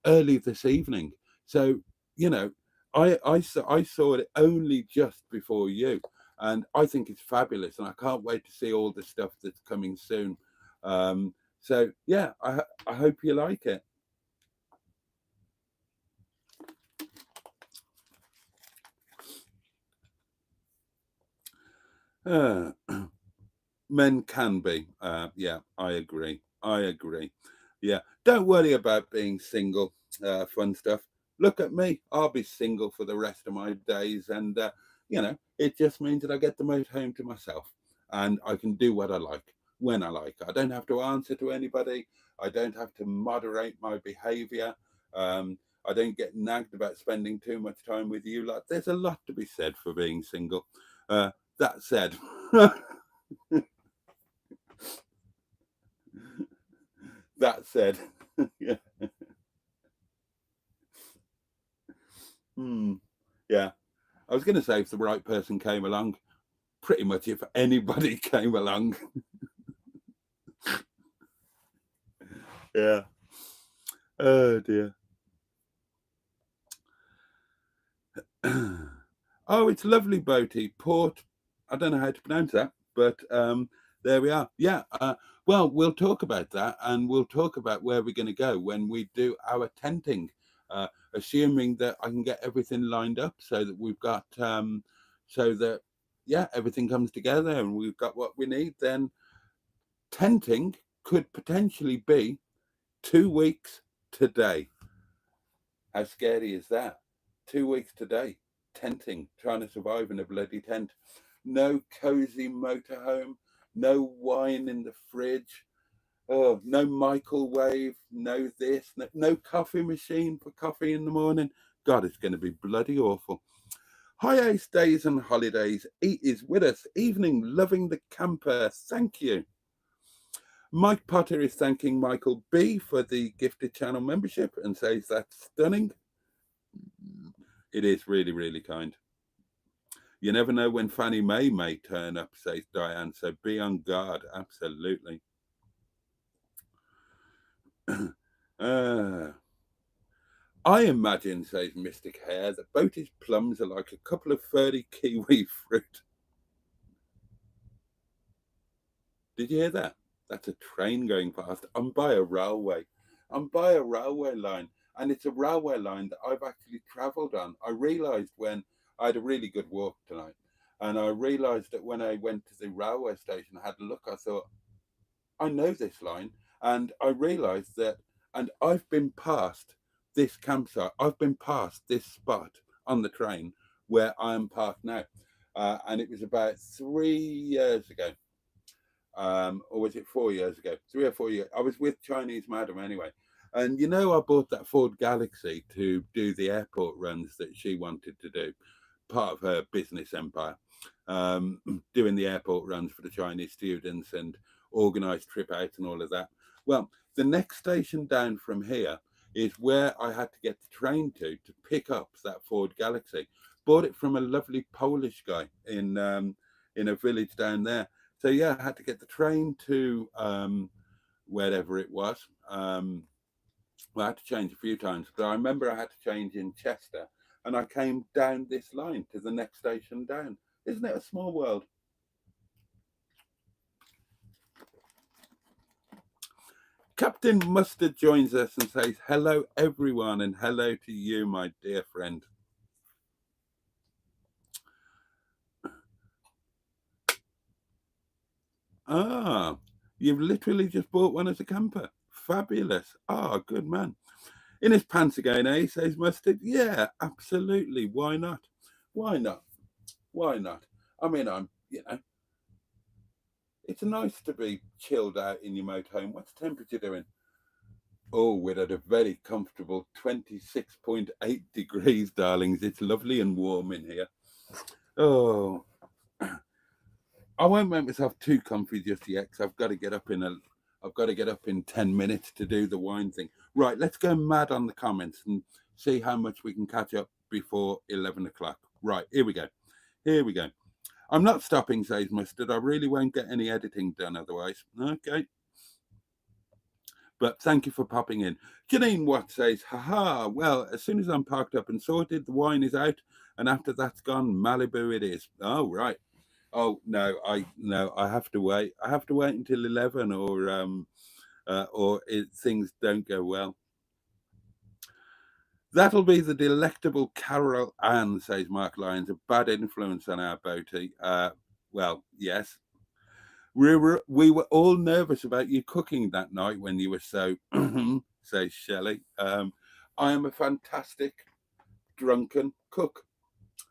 early this evening. So, you know, I saw it only just before you. And I think it's fabulous. And I can't wait to see all the stuff that's coming soon. So, yeah, I hope you like it. Men can be. Yeah, I agree. Yeah, don't worry about being single. Fun Stuff. Look at me. I'll be single for the rest of my days. And, you know, it just means that I get the motorhome to myself and I can do what I like when I like. I don't have to answer to anybody. I don't have to moderate my behavior. I don't get nagged about spending too much time with you. Like, there's a lot to be said for being single. That said, yeah. Yeah. I was going to say if the right person came along, pretty much if anybody came along. Yeah. Oh dear. Oh, it's lovely, Boaty. Port. I don't know how to pronounce that, but there we are. Yeah. Well, we'll talk about that, and we'll talk about where we're going to go when we do our tenting, assuming that I can get everything lined up so that we've got, so that, yeah, everything comes together and we've got what we need. Then tenting could potentially be 2 weeks today. How scary is that? 2 weeks today, tenting, trying to survive in a bloody tent. No cozy motorhome, no wine in the fridge, oh, no microwave, no this, no coffee machine for coffee in the morning. God, it's going to be bloody awful. Hi, Ace Days and Holidays. He is with us. Evening, loving the camper. Thank you. Mike Potter is thanking Michael B for the gifted channel membership and says that's stunning. It is really, really kind. You never know when Fannie Mae may turn up, says Diane, so be on guard. Absolutely. I imagine, says Mystic Hair, that Boaty's plums are like a couple of furry kiwi fruit. Did you hear that? That's a train going past. I'm by a railway. I'm by a railway line. And it's a railway line that I've actually travelled on. I realised when I had a really good walk tonight, and I realised that when I went to the railway station, I had a look, I thought, I know this line. And I realised that, and I've been past this campsite. I've been past this spot on the train where I'm parked now. And it was about 3 years ago. Or was it 4 years ago? 3 or 4 years. I was with Chinese Madam anyway. And you know, I bought that Ford Galaxy to do the airport runs that she wanted to do, part of her business empire, doing the airport runs for the Chinese students and organised trip out and all of that. Well, the next station down from here is where I had to get the train to pick up that Ford Galaxy. Bought it from a lovely Polish guy in a village down there. So yeah, I had to get the train to wherever it was. Well, I had to change a few times, but I remember I had to change in Chester, and I came down this line to the next station down. Isn't it a small world? Captain Mustard joins us and says, hello, everyone, and hello to you, my dear friend. Ah, you've literally just bought one as a camper. Fabulous. Ah, good man. In his pants again, eh? Says Mustard. Yeah, absolutely. Why not? Why not? Why not? I mean, it's nice to be chilled out in your motorhome. What's the temperature doing? Oh, we're at a very comfortable 26.8 degrees, darlings. It's lovely and warm in here. Oh, I won't make myself too comfy just yet, because I've got to get up in 10 minutes to do the wine thing. Right, let's go mad on the comments and see how much we can catch up before 11 o'clock. Right, here we go. Here we go. I'm not stopping, says Mustard. I really won't get any editing done otherwise. Okay. But thank you for popping in. Janine Watt says, haha, well, as soon as I'm parked up and sorted, the wine is out, and after that's gone, Malibu it is. Oh, right. Oh, no, I have to wait. I have to wait until 11 or things don't go well. That'll be the delectable Carol Ann, says Mark Lyons, a bad influence on our Boaty. Well, yes. We were all nervous about you cooking that night when you were so, says Shelley. I am a fantastic drunken cook.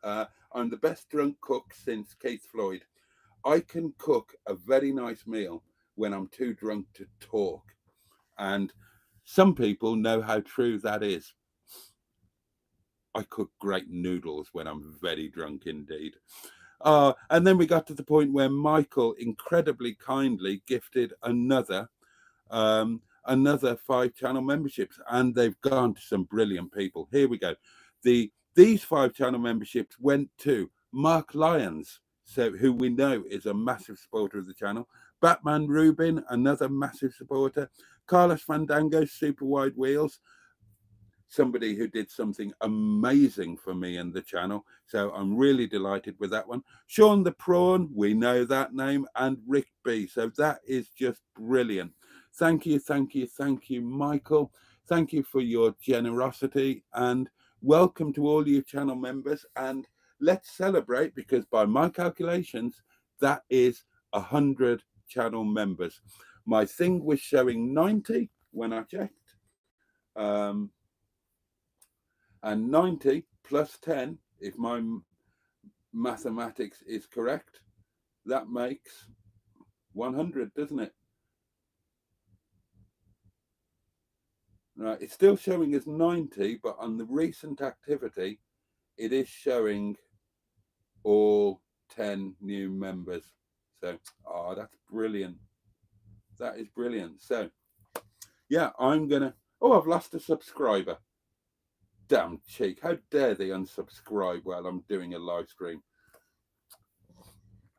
I'm the best drunk cook since Keith Floyd. I can cook a very nice meal when I'm too drunk to talk. And some people know how true that is. I cook great noodles when I'm very drunk indeed. And then we got to the point where Michael incredibly kindly gifted another 5 channel memberships, and they've gone to some brilliant people. Here we go. These 5 channel memberships went to Mark Lyons, who we know is a massive supporter of the channel. Batman Rubin, another massive supporter. Carlos Fandango, Super Wide Wheels, somebody who did something amazing for me and the channel. So I'm really delighted with that one. Sean the Prawn, we know that name, and Rick B. So that is just brilliant. Thank you, thank you, thank you, Michael. Thank you for your generosity, and welcome to all you channel members. And let's celebrate, because by my calculations, that is 100 channel members. My thing was showing 90 when I checked. And 90 plus 10, if my mathematics is correct, that makes 100, doesn't it? Right, it's still showing as 90, but on the recent activity, it is showing all 10 new members. So, that's brilliant. That is brilliant. So, yeah, I'm gonna. Oh, I've lost a subscriber. Damn cheek. How dare they unsubscribe while I'm doing a live stream?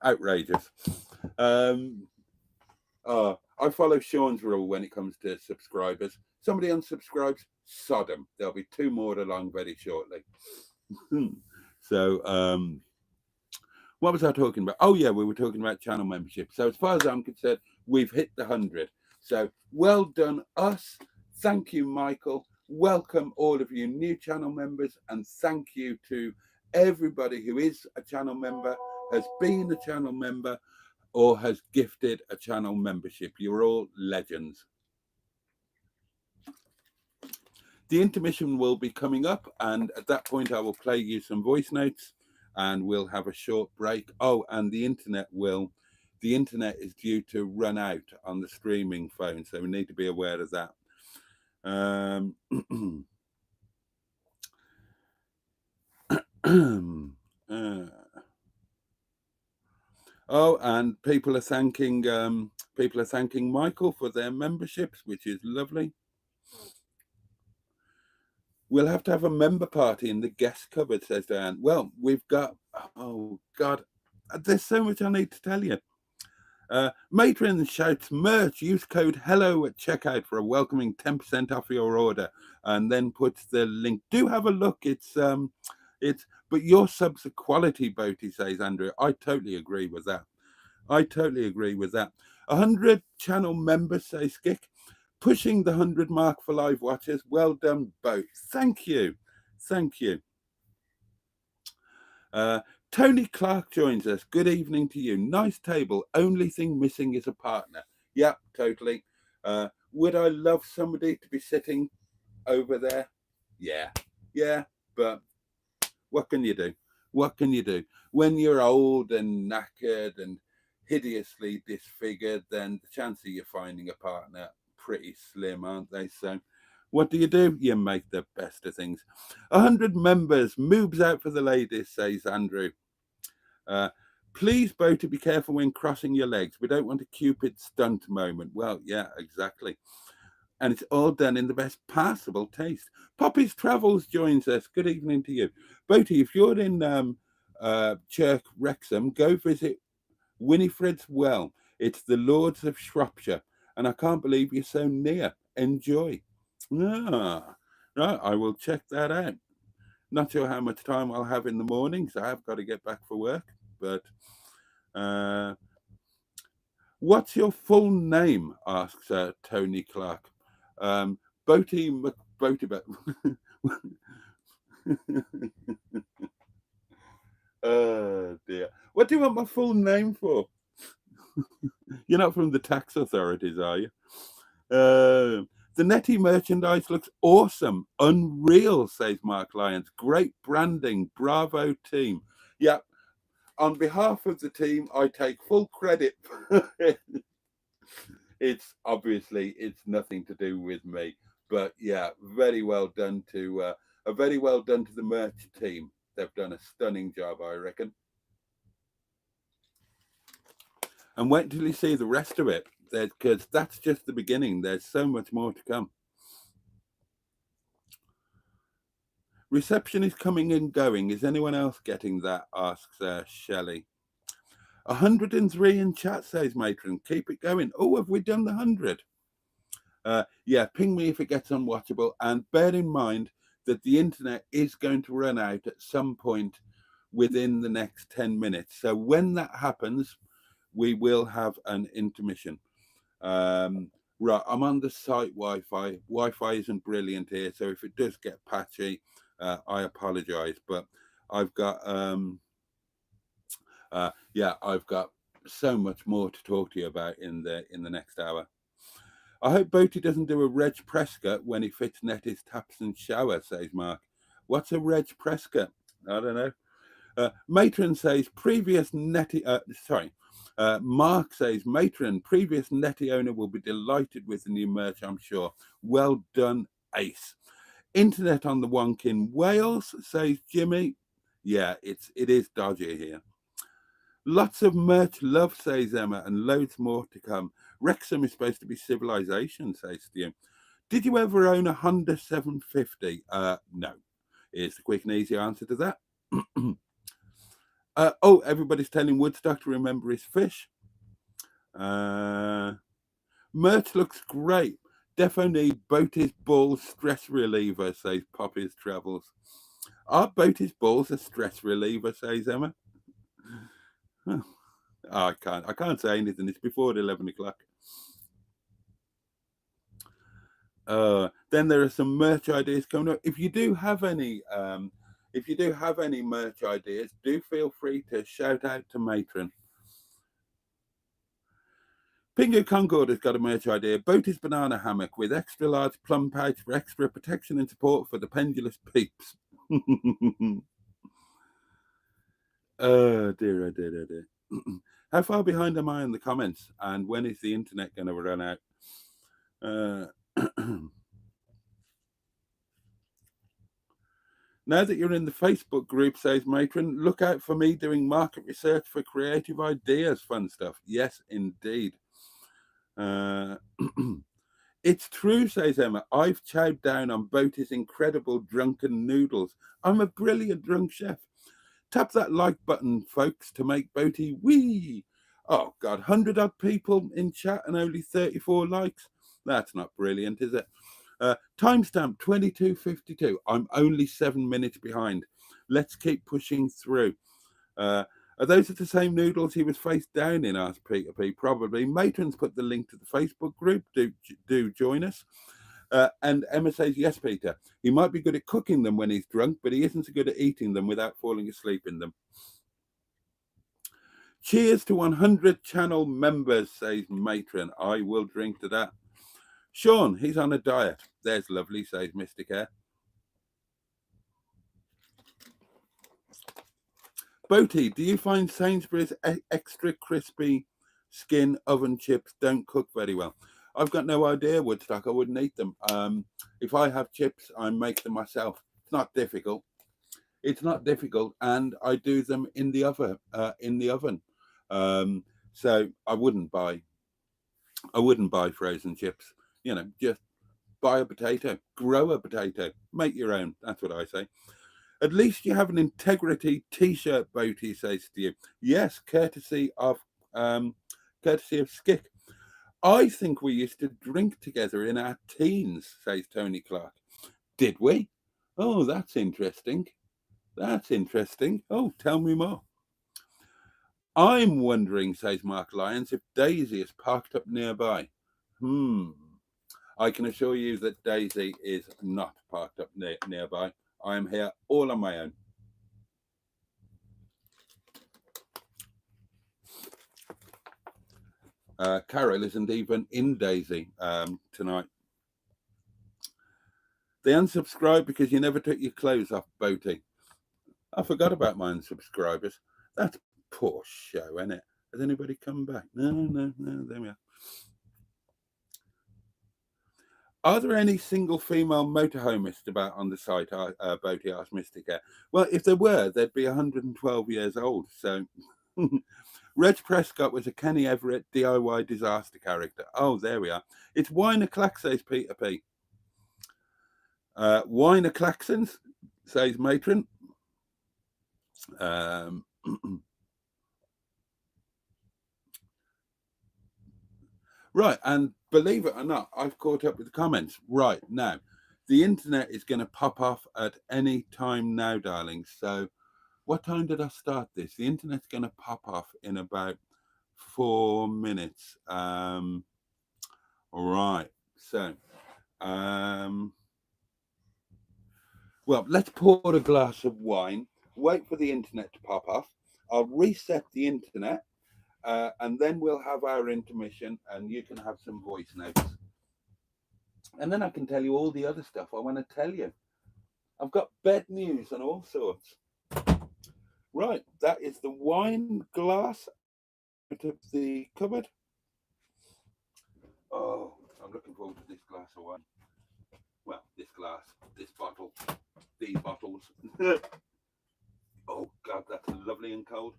Outrageous. I follow Sean's rule when it comes to subscribers. Somebody unsubscribes, sod them. There'll be 2 more along very shortly. So, what was I talking about? Oh, yeah, we were talking about channel membership. So as far as I'm concerned, we've hit the 100. So well done us. Thank you, Michael. Welcome all of you new channel members, and thank you to everybody who is a channel member, has been a channel member, or has gifted a channel membership. You're all legends. The intermission will be coming up, and at that point I will play you some voice notes, and we'll have a short break. Oh, and the internet is due to run out on the streaming phone, so we need to be aware of that. Oh, and people are thanking Michael for their memberships, which is lovely. We'll have to have a member party in the guest cupboard, says Diane. Well, we've got, oh God, there's so much I need to tell you. Matron shouts merch, use code HELLO at checkout for a welcoming 10% off your order, and then puts the link. Do have a look. But your subs are quality, Boaty, says Andrew. I totally agree with that. 100 channel members, says Skick. Pushing the 100 mark for live watchers. Well done, both. Thank you. Tony Clark joins us. Good evening to you. Nice table. Only thing missing is a partner. Yep, totally. Would I love somebody to be sitting over there. Yeah, but what can you do? What can you do? When you're old and knackered and hideously disfigured, then the chance of you finding a partner pretty slim, aren't they? So what do? You make the best of things. 100 members, moves out for the ladies, says Andrew. Please, Boaty, be careful when crossing your legs. We don't want a Cupid stunt moment. Well, yeah, exactly. And it's all done in the best possible taste. Poppy's Travels joins us. Good evening to you. Boaty, if you're in Chirk, Wrexham, go visit Winifred's Well. It's the Lords of Shropshire, and I can't believe you're so near. Enjoy. Ah, right, I will check that out. Not sure how much time I'll have in the mornings. I have got to get back for work, but what's your full name? Asks Tony Clark. Boaty McBoaty. Oh dear. What do you want my full name for? You're not from the tax authorities, are you? The Netty merchandise looks awesome. Unreal, says Mark Lyons. Great branding. Bravo, team. Yeah. On behalf of the team, I take full credit. It's nothing to do with me. But yeah, very well done to the merch team. They've done a stunning job, I reckon. And wait till you see the rest of it, because that's just the beginning. There's so much more to come. Reception is coming and going. Is anyone else getting that? Asks Shelley. 103 in chat, says Matron. Keep it going. Oh, have we done the 100? Yeah, ping me if it gets unwatchable. And bear in mind that the internet is going to run out at some point within the next 10 minutes. So when that happens, we will have an intermission. Right, I'm on the site Wi-Fi. Wi-Fi isn't brilliant here, so if it does get patchy, I apologize. But I've got I've got so much more to talk to you about in the next hour. I hope Boaty doesn't do a Reg Prescott when he fits Netty's taps and shower, says Mark. What's a Reg Prescott? I don't know. Matron says previous Netty. Mark says Matron, previous Netty owner will be delighted with the new merch, I'm sure. Well done, Ace. Internet on the wonk in Wales, says Jimmy. Yeah, it is dodgy here. Lots of merch love, says Emma, and loads more to come. Wrexham is supposed to be civilization, says Stu. Did you ever own a Honda 750? No. Here's the quick and easy answer to that. Everybody's telling Woodstock to remember his fish. Merch looks great. Defo need Boaty's balls stress reliever, says Poppy's Travels. Are Boaty's balls a stress reliever, says Emma? I can't say anything. It's before 11 o'clock. Then there are some merch ideas coming up. If you do have any merch ideas, do feel free to shout out to Matron. Pingo Concord has got a merch idea. Boaty's banana hammock with extra large plum pouch for extra protection and support for the pendulous peeps. Oh dear. How far behind am I in the comments? And when is the internet going to run out? Now that you're in the Facebook group, says Matron, look out for me doing market research for creative ideas, fun stuff. Yes, indeed. It's true, says Emma. I've chowed down on Boaty's incredible drunken noodles. I'm a brilliant drunk chef. Tap that like button, folks, to make Boaty wee. Oh, God, 100-odd people in chat and only 34 likes. That's not brilliant, is it? Timestamp 22:52. I'm only 7 minutes behind. Let's keep pushing through. Are those the same noodles he was face down in? Asked Peter P. Probably. Matron's put the link to the Facebook group. Do join us. And Emma says, yes, Peter. He might be good at cooking them when he's drunk, but he isn't so good at eating them without falling asleep in them. Cheers to 100 channel members, says Matron. I will drink to that. Sean, he's on a diet. There's lovely, says Mystic Air. Boaty, do you find Sainsbury's extra crispy skin oven chips don't cook very well? I've got no idea, Woodstock. I wouldn't eat them. If I have chips, I make them myself. It's not difficult. It's not difficult, and I do them in the oven. So I wouldn't buy frozen chips. You know, just buy a potato, grow a potato, make your own. That's what I say. At least you have an integrity T-shirt, Boaty says to you. Yes, courtesy of Skick. I think we used to drink together in our teens, says Tony Clark. Did we? Oh, that's interesting. That's interesting. Oh, tell me more. I'm wondering, says Mark Lyons, if Daisy is parked up nearby. I can assure you that Daisy is not parked up nearby. I am here all on my own. Carol isn't even in Daisy tonight. They unsubscribed because you never took your clothes off, Boaty. I forgot about my unsubscribers. That's poor show, isn't it? Has anybody come back? No, there we are. Are there any single female motorhomists about on the site? Boaty asked Mystic Air. Well, if there were, they'd be 112 years old. So, Reg Prescott was a Kenny Everett DIY disaster character. Oh, there we are. It's Wine O'Clock, says Peter P. Wine O'Clocksons, says Matron. Right, and believe it or not, I've caught up with the comments. Right, now, the internet is going to pop off at any time now, darlings. So, what time did I start this? The internet's going to pop off in about 4 minutes. All right, so, well, let's pour a glass of wine, wait for the internet to pop off. I'll reset the internet. And then we'll have our intermission and you can have some voice notes. And then I can tell you all the other stuff I want to tell you. I've got bed news and all sorts. Right, that is the wine glass out of the cupboard. Oh, I'm looking forward to this glass of wine. Well, this glass, this bottle, these bottles. Oh, God, that's lovely and cold.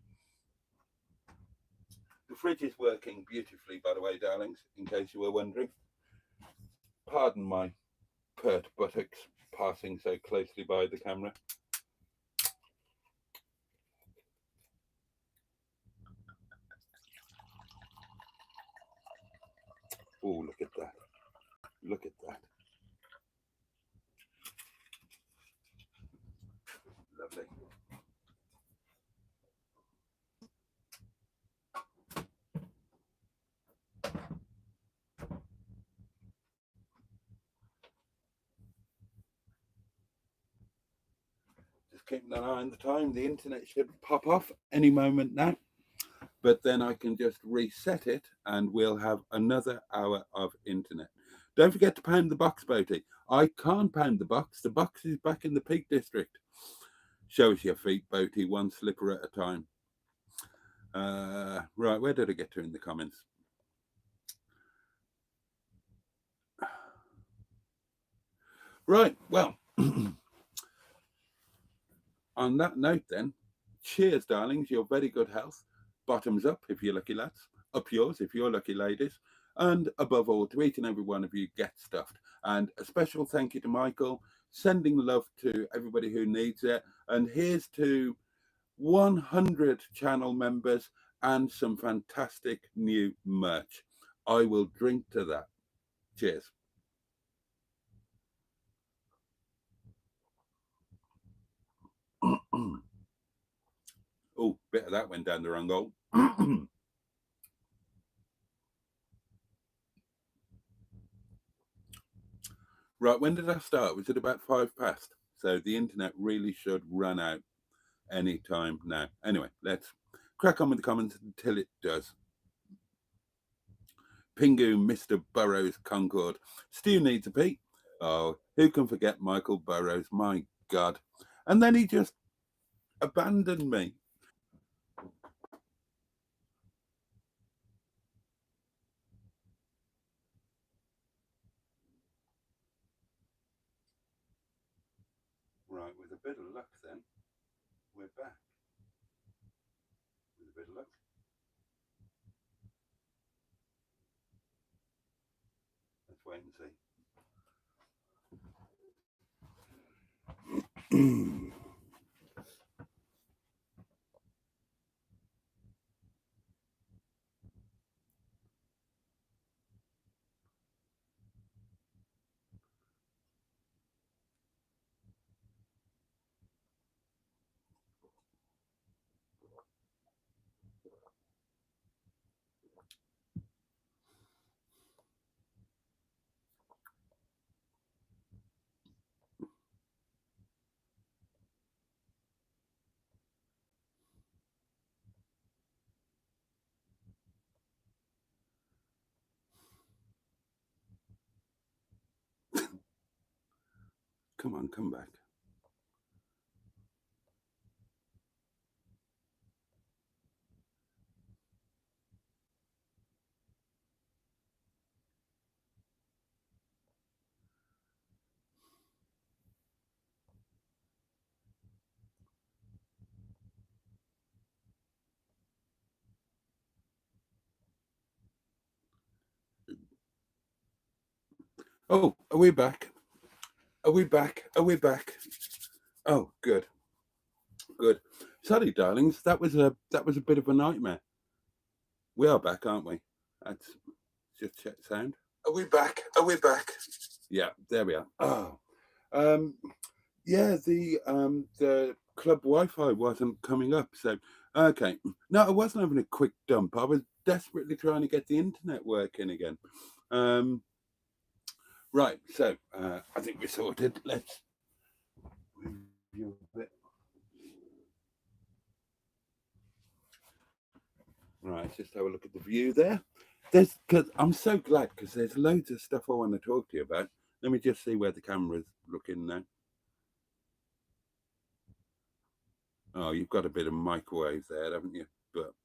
The fridge is working beautifully, by the way, darlings, in case you were wondering. Pardon my pert buttocks passing so closely by the camera. Oh, look at that. Look at that. Lovely. Keeping an eye on the time. The internet should pop off any moment now, but then I can just reset it and we'll have another hour of internet. Don't forget to pound the box, Boaty. I can't pound the box. The box is back in the Peak District. Show us your feet, Boaty, one slipper at a time. Right, where did I get to in the comments? Right, well, on that note then, cheers, darlings, your very good health. Bottoms up if you're lucky lads, up yours if you're lucky ladies, and above all, to each and every one of you, get stuffed. And a special thank you to Michael, sending love to everybody who needs it. And here's to 100 channel members and some fantastic new merch. I will drink to that. Cheers. Oh, bit of that went down the wrong hole. Right, when did I start? Was it about 5 past? So the internet really should run out any time now. Anyway, let's crack on with the comments until it does. Pingu, Mr. Burrows, Concord. Stu needs a pee. Oh, who can forget Michael Burrows? My God. And then he just abandoned me. Right, with a bit of luck then, we're back. With a bit of luck. Let's wait and see. Come on, come back. Oh, are we back? Are we back? Are we back? Oh, good. Good. Sorry, darlings. That was a bit of a nightmare. We are back, aren't we? That's just check sound. Are we back? Are we back? Yeah, there we are. Oh. Yeah, the club Wi-Fi wasn't coming up, so okay. No, I wasn't having a quick dump. I was desperately trying to get the internet working again. Right, so I think we're sorted. Let's review a bit. Right, just have a look at the view there. Because I'm so glad because there's loads of stuff I want to talk to you about. Let me just see where the camera's looking now. Oh, you've got a bit of microwave there, haven't you? But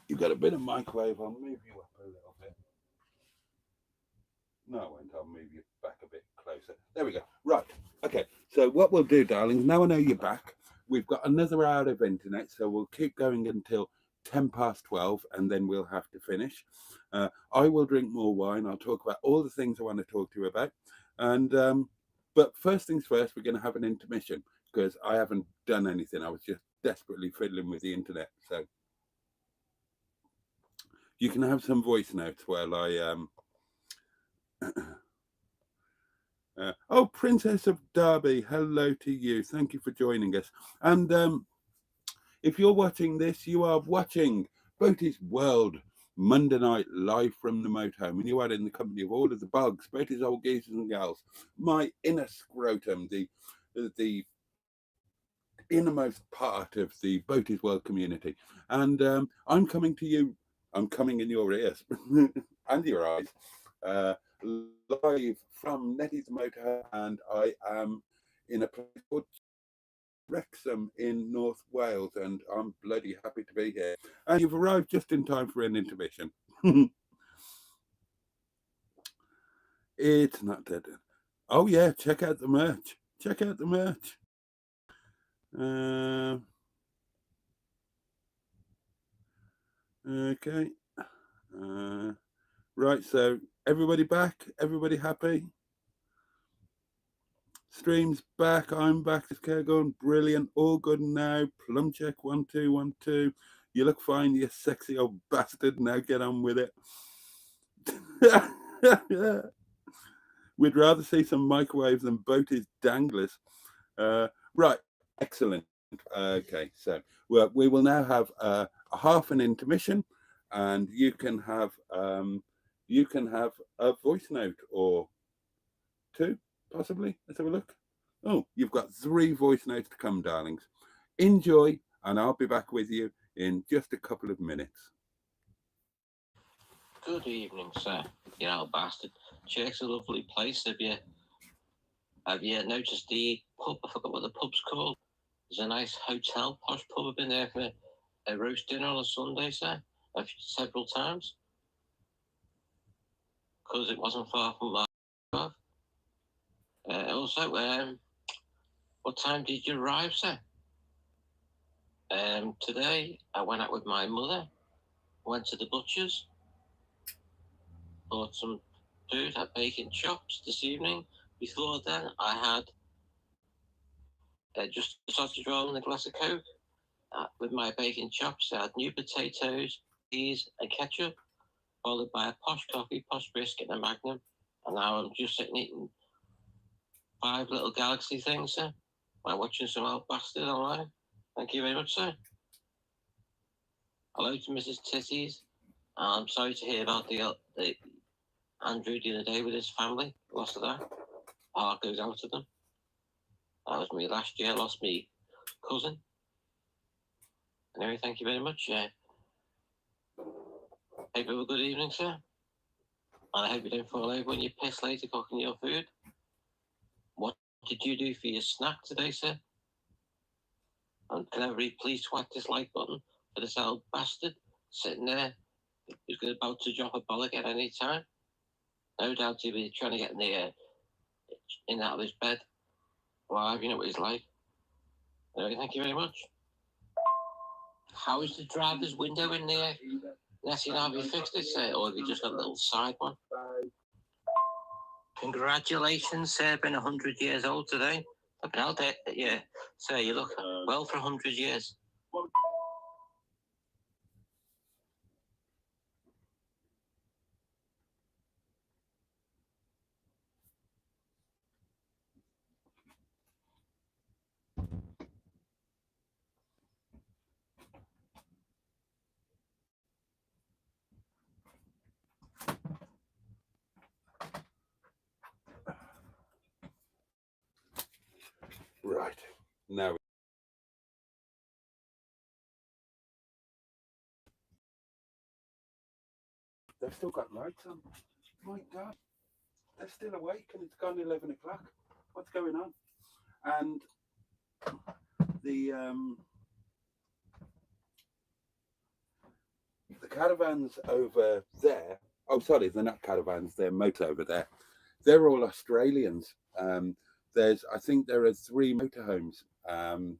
you've got a bit of microwave. I'll move you up a little bit. No, I won't. I'll move you back a bit closer. There we go. Right. Okay. So what we'll do, darlings, now I know you're back, we've got another hour of internet, so we'll keep going until 12:10, and then we'll have to finish. I will drink more wine. I'll talk about all the things I want to talk to you about. And but first things first, we're going to have an intermission because I haven't done anything. I was just desperately fiddling with the internet. So you can have some voice notes while I oh, Princess of Derby, hello to you. Thank you for joining us. And if you're watching this, you are watching Boaty's World Monday night live from the motorhome, and you are in the company of all of the bugs, Boaty's old geezers and gals, my inner scrotum, the innermost part of the Boaty's World community. And I'm coming to you, I'm coming in your ears and your eyes, live from Nettie's motorhome, and I am in a place called Wrexham in North Wales, and I'm bloody happy to be here. And you've arrived just in time for an intermission. It's not dead. Oh yeah, check out the merch. Check out the merch. Okay. Right, so everybody back? Everybody happy? Stream's back. I'm back. This care going brilliant. All good now. Plum check 1 2 1 2. You look fine, you sexy old bastard. Now get on with it. We'd rather see some microwaves than Boaty's danglers. Right, excellent. Okay, so we will now have a half an intermission, and you can have a voice note or two, possibly. Let's have a look. Oh, you've got 3 voice notes to come, darlings. Enjoy, and I'll be back with you in just a couple of minutes. Good evening, sir. You old bastard. Chirk's a lovely place. Have you noticed the pub? I forgot what the pub's called. There's a nice hotel, posh pub. I've been there for a roast dinner on a Sunday, sir, several times. Because it wasn't far from my above. Also, what time did you arrive, sir? Today, I went out with my mother, went to the butcher's, bought some food, had bacon chops this evening. Before then, I had just a sausage roll and a glass of Coke. With my bacon chops, I had new potatoes, cheese, and ketchup, followed by a posh coffee, posh biscuit, and a Magnum. And now I'm just sitting eating 5 little galaxy things, sir, by watching some old bastard online. Thank you very much, sir. Hello to Mrs. Titties. I'm sorry to hear about the Andrew the other day with his family. Lost of that. Heart goes out to them. That was me last year. Lost me cousin. Anyway, thank you very much. Hope you have a good evening, sir. And I hope you don't fall over when you piss later cooking your food. What did you do for your snack today, sir? And can everybody please twat this like button for this old bastard sitting there who's about to drop a bollock at any time? No doubt he'll be trying to get in the in and out of his bed. Well, you know what he's like. Anyway, thank you very much. How is the driver's window in there? Nessie, have you fixed it, sir? Or have you just got a little side one? Congratulations, sir. Been 100 years old today. Yeah, sir, you look well for 100 years. Right, now they've still got lights on. My God, they're still awake and it's gone 11 o'clock. What's going on? And the caravans over there, oh sorry, they're not caravans, they're motor over there. They're all Australians. I think there are 3 motorhomes, and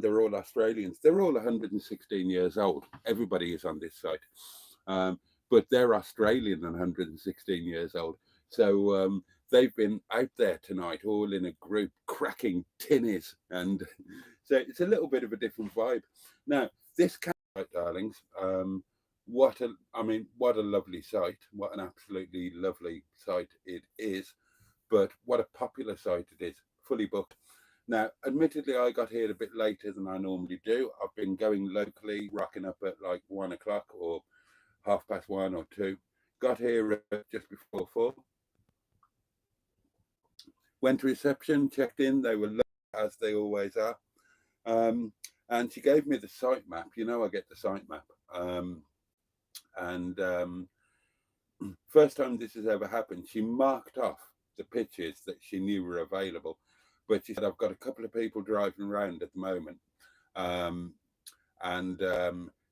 they're all Australians. They're all 116 years old. Everybody is on this site, but they're Australian and 116 years old. So they've been out there tonight, all in a group, cracking tinnies, and so it's a little bit of a different vibe. Now, this campsite, darlings, what a lovely site! What an absolutely lovely site it is. But what a popular site it is, fully booked. Now, admittedly, I got here a bit later than I normally do. I've been going locally, rocking up at like 1 o'clock or 1:30 or 2. Got here just before 4. Went to reception, checked in. They were lovely, as they always are. And she gave me the site map. You know, I get the site map. First time this has ever happened, she marked off the pitches that she knew were available, but she said, I've got a couple of people driving around at the moment,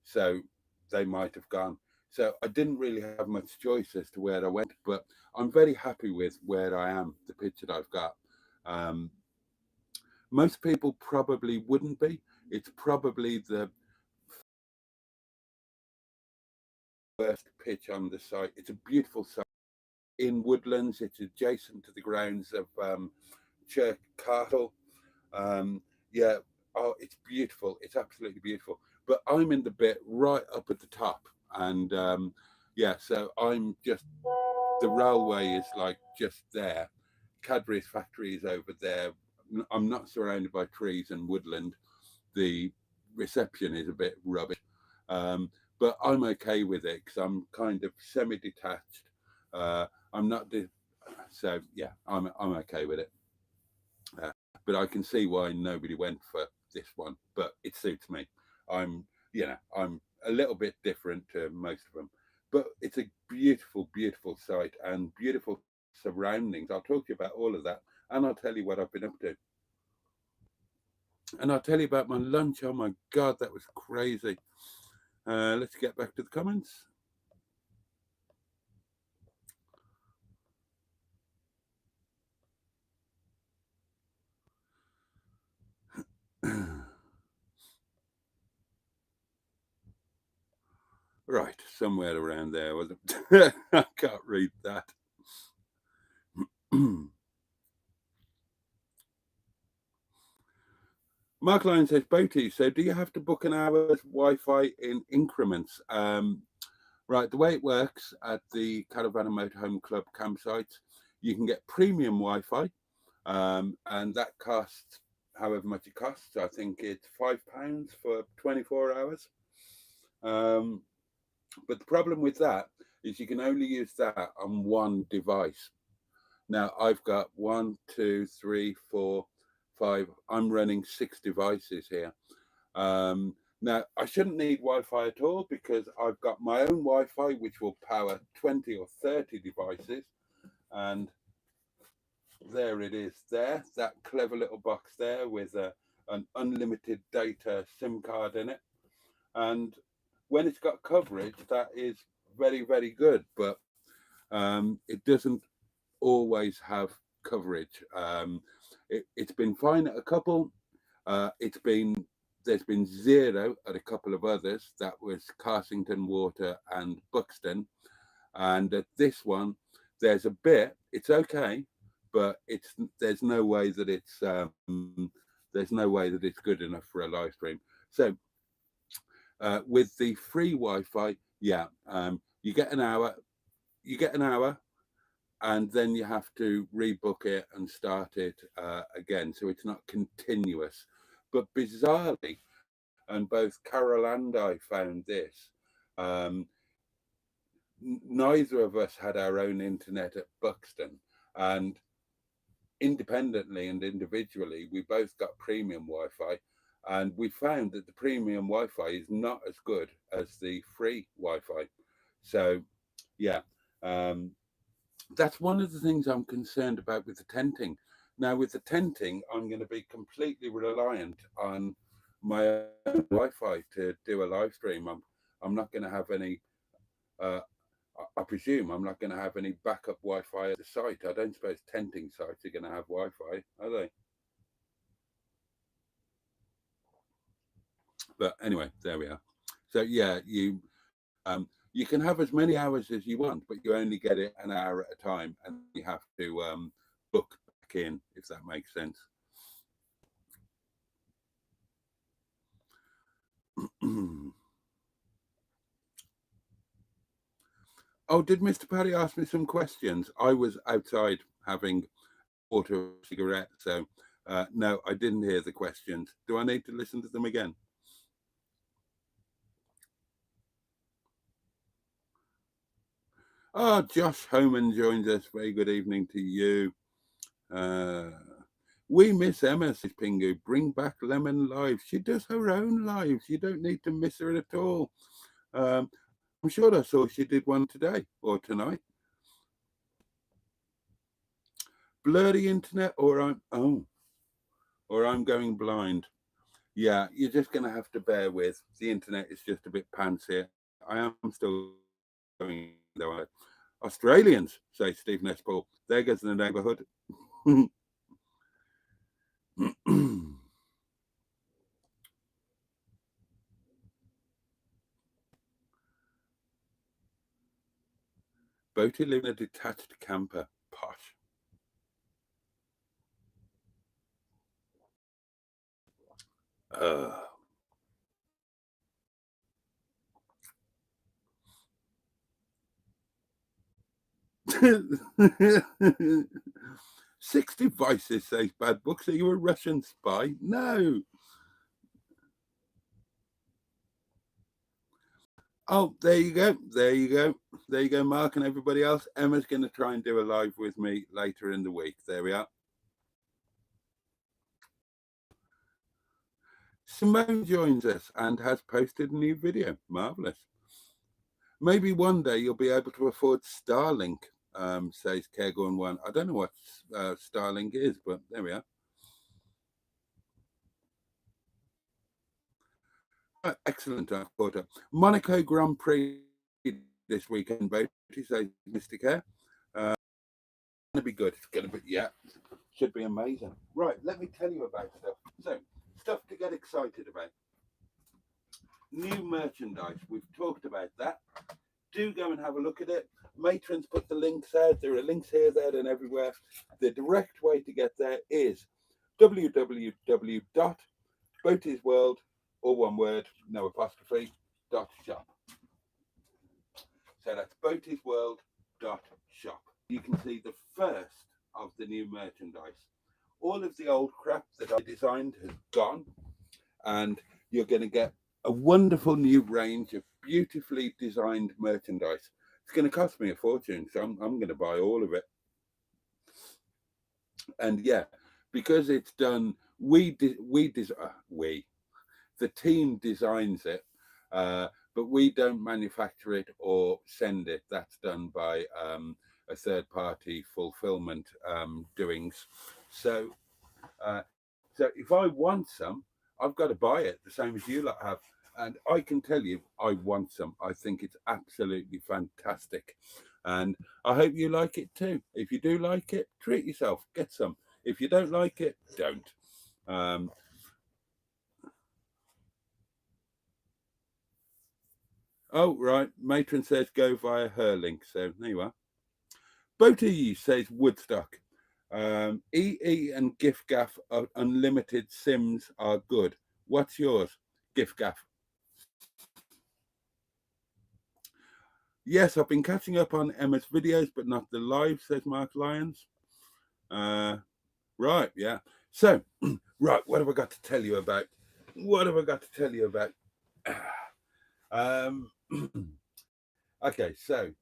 so they might have gone. So I didn't really have much choice as to where I went, but I'm very happy with where I am, the pitch that I've got. Most people probably wouldn't be. It's probably the first pitch on the site. It's a beautiful site in woodlands. It's adjacent to the grounds of Chirk Castle. It's beautiful. It's absolutely beautiful. But I'm in the bit right up at the top, and so I'm just, the railway is like just there. Cadbury's factory is over there. I'm not surrounded by trees and woodland. The reception is a bit rubbish, but I'm okay with it because I'm kind of semi-detached. I'm not, I'm okay with it. But I can see why nobody went for this one, but it suits me. you know, I'm a little bit different to most of them. But it's a beautiful, beautiful site and beautiful surroundings. I'll talk to you about all of that, and I'll tell you what I've been up to. And I'll tell you about my lunch. Oh my God, that was crazy. Let's get back to the comments. Right, somewhere around there, wasn't it? I can't read that. Mark Lyon says, Boaty, so do you have to book an hour's Wi-Fi in increments? Right, the way it works at the Caravan and Motorhome Club campsites, you can get premium Wi-Fi, and that costs however much it costs. I think it's £5 for 24 hours. But the problem with that is you can only use that on one device. Now I've got 1, 2, 3, 4, 5. I'm running 6 devices here. Now I shouldn't need Wi-Fi at all because I've got my own Wi-Fi which will power 20 or 30 devices, and there it is there, that clever little box there with an unlimited data SIM card in it. And when it's got coverage, that is very, very good, but it doesn't always have coverage. It's been fine at a couple. There's been 0 at a couple of others. That was Carsington Water and Buxton. And at this one, there's a bit. It's okay, but there's no way that it's good enough for a live stream. So with the free Wi-Fi, yeah, you get an hour, and then you have to rebook it and start it again. So it's not continuous. But bizarrely, and both Carol and I found this, neither of us had our own internet at Buxton, and independently and individually, we both got premium Wi-Fi. And we found that the premium Wi-Fi is not as good as the free Wi-Fi. So, yeah, that's one of the things I'm concerned about with the tenting. Now, with the tenting, I'm going to be completely reliant on my own Wi-Fi to do a live stream. I'm not going to have any, I presume I'm not going to have any backup Wi-Fi at the site. I don't suppose tenting sites are going to have Wi-Fi, are they? But anyway, there we are. So yeah, you can have as many hours as you want, but you only get it an hour at a time, and you have to book back in, if that makes sense. Oh, did Mr. Paddy ask me some questions? I was outside having water, cigarette, so no, I didn't hear the questions. Do I need to listen to them again? Oh, Josh Homan joins us. Very good evening to you. We miss Emma, says Pingu. Bring back Lemon live. She does her own lives. You don't need to miss her at all. I'm sure I saw she did one today or tonight. Blurry internet, or I'm going blind. Yeah, you're just going to have to bear with. The internet is just a bit pants here. I am still going though. Australians, say Steve Nespal. There goes the neighbourhood. Boaty live in a detached camper. Posh. Uh. 6 devices, says Bad Books. Are you a Russian spy? No. Oh, there you go. There you go. There you go, Mark and everybody else. Emma's going to try and do a live with me later in the week. There we are. Simone joins us and has posted a new video. Marvellous. Maybe one day you'll be able to afford Starlink, says Caregon1. I don't know what Starlink is, but there we are. Excellent quarter. Monaco Grand Prix this weekend, Boaty, says Mr. Care. It's going to be good. It's going to be, yeah, should be amazing. Right, let me tell you about stuff. So, stuff to get excited about. New merchandise. We've talked about that. Do go and have a look at it. Matron's put the links out. There are links here, there, and everywhere. The direct way to get there is www.boatysworld, all one word, no apostrophe, .shop. So that's boatysworld.shop. You can see the first of the new merchandise. All of the old crap that I designed has gone, and you're going to get a wonderful new range of beautifully designed merchandise. It's going to cost me a fortune, so I'm going to buy all of it. And yeah, because it's done, the team designs it, but we don't manufacture it or send it. That's done by a third party fulfillment doings. So if I want some, I've got to buy it, the same as you lot have. And I can tell you, I want some. I think it's absolutely fantastic. And I hope you like it too. If you do like it, treat yourself, get some. If you don't like it, don't. Oh, right. Matron says go via her link. So there you are. Boaty says Woodstock. EE and GIFGAF unlimited sims are good. What's yours, GIFGAF? Yes, I've been catching up on Emma's videos, but not the live, says Mark Lyons. Right, yeah. So, right, what have I got to tell you about? Okay, so,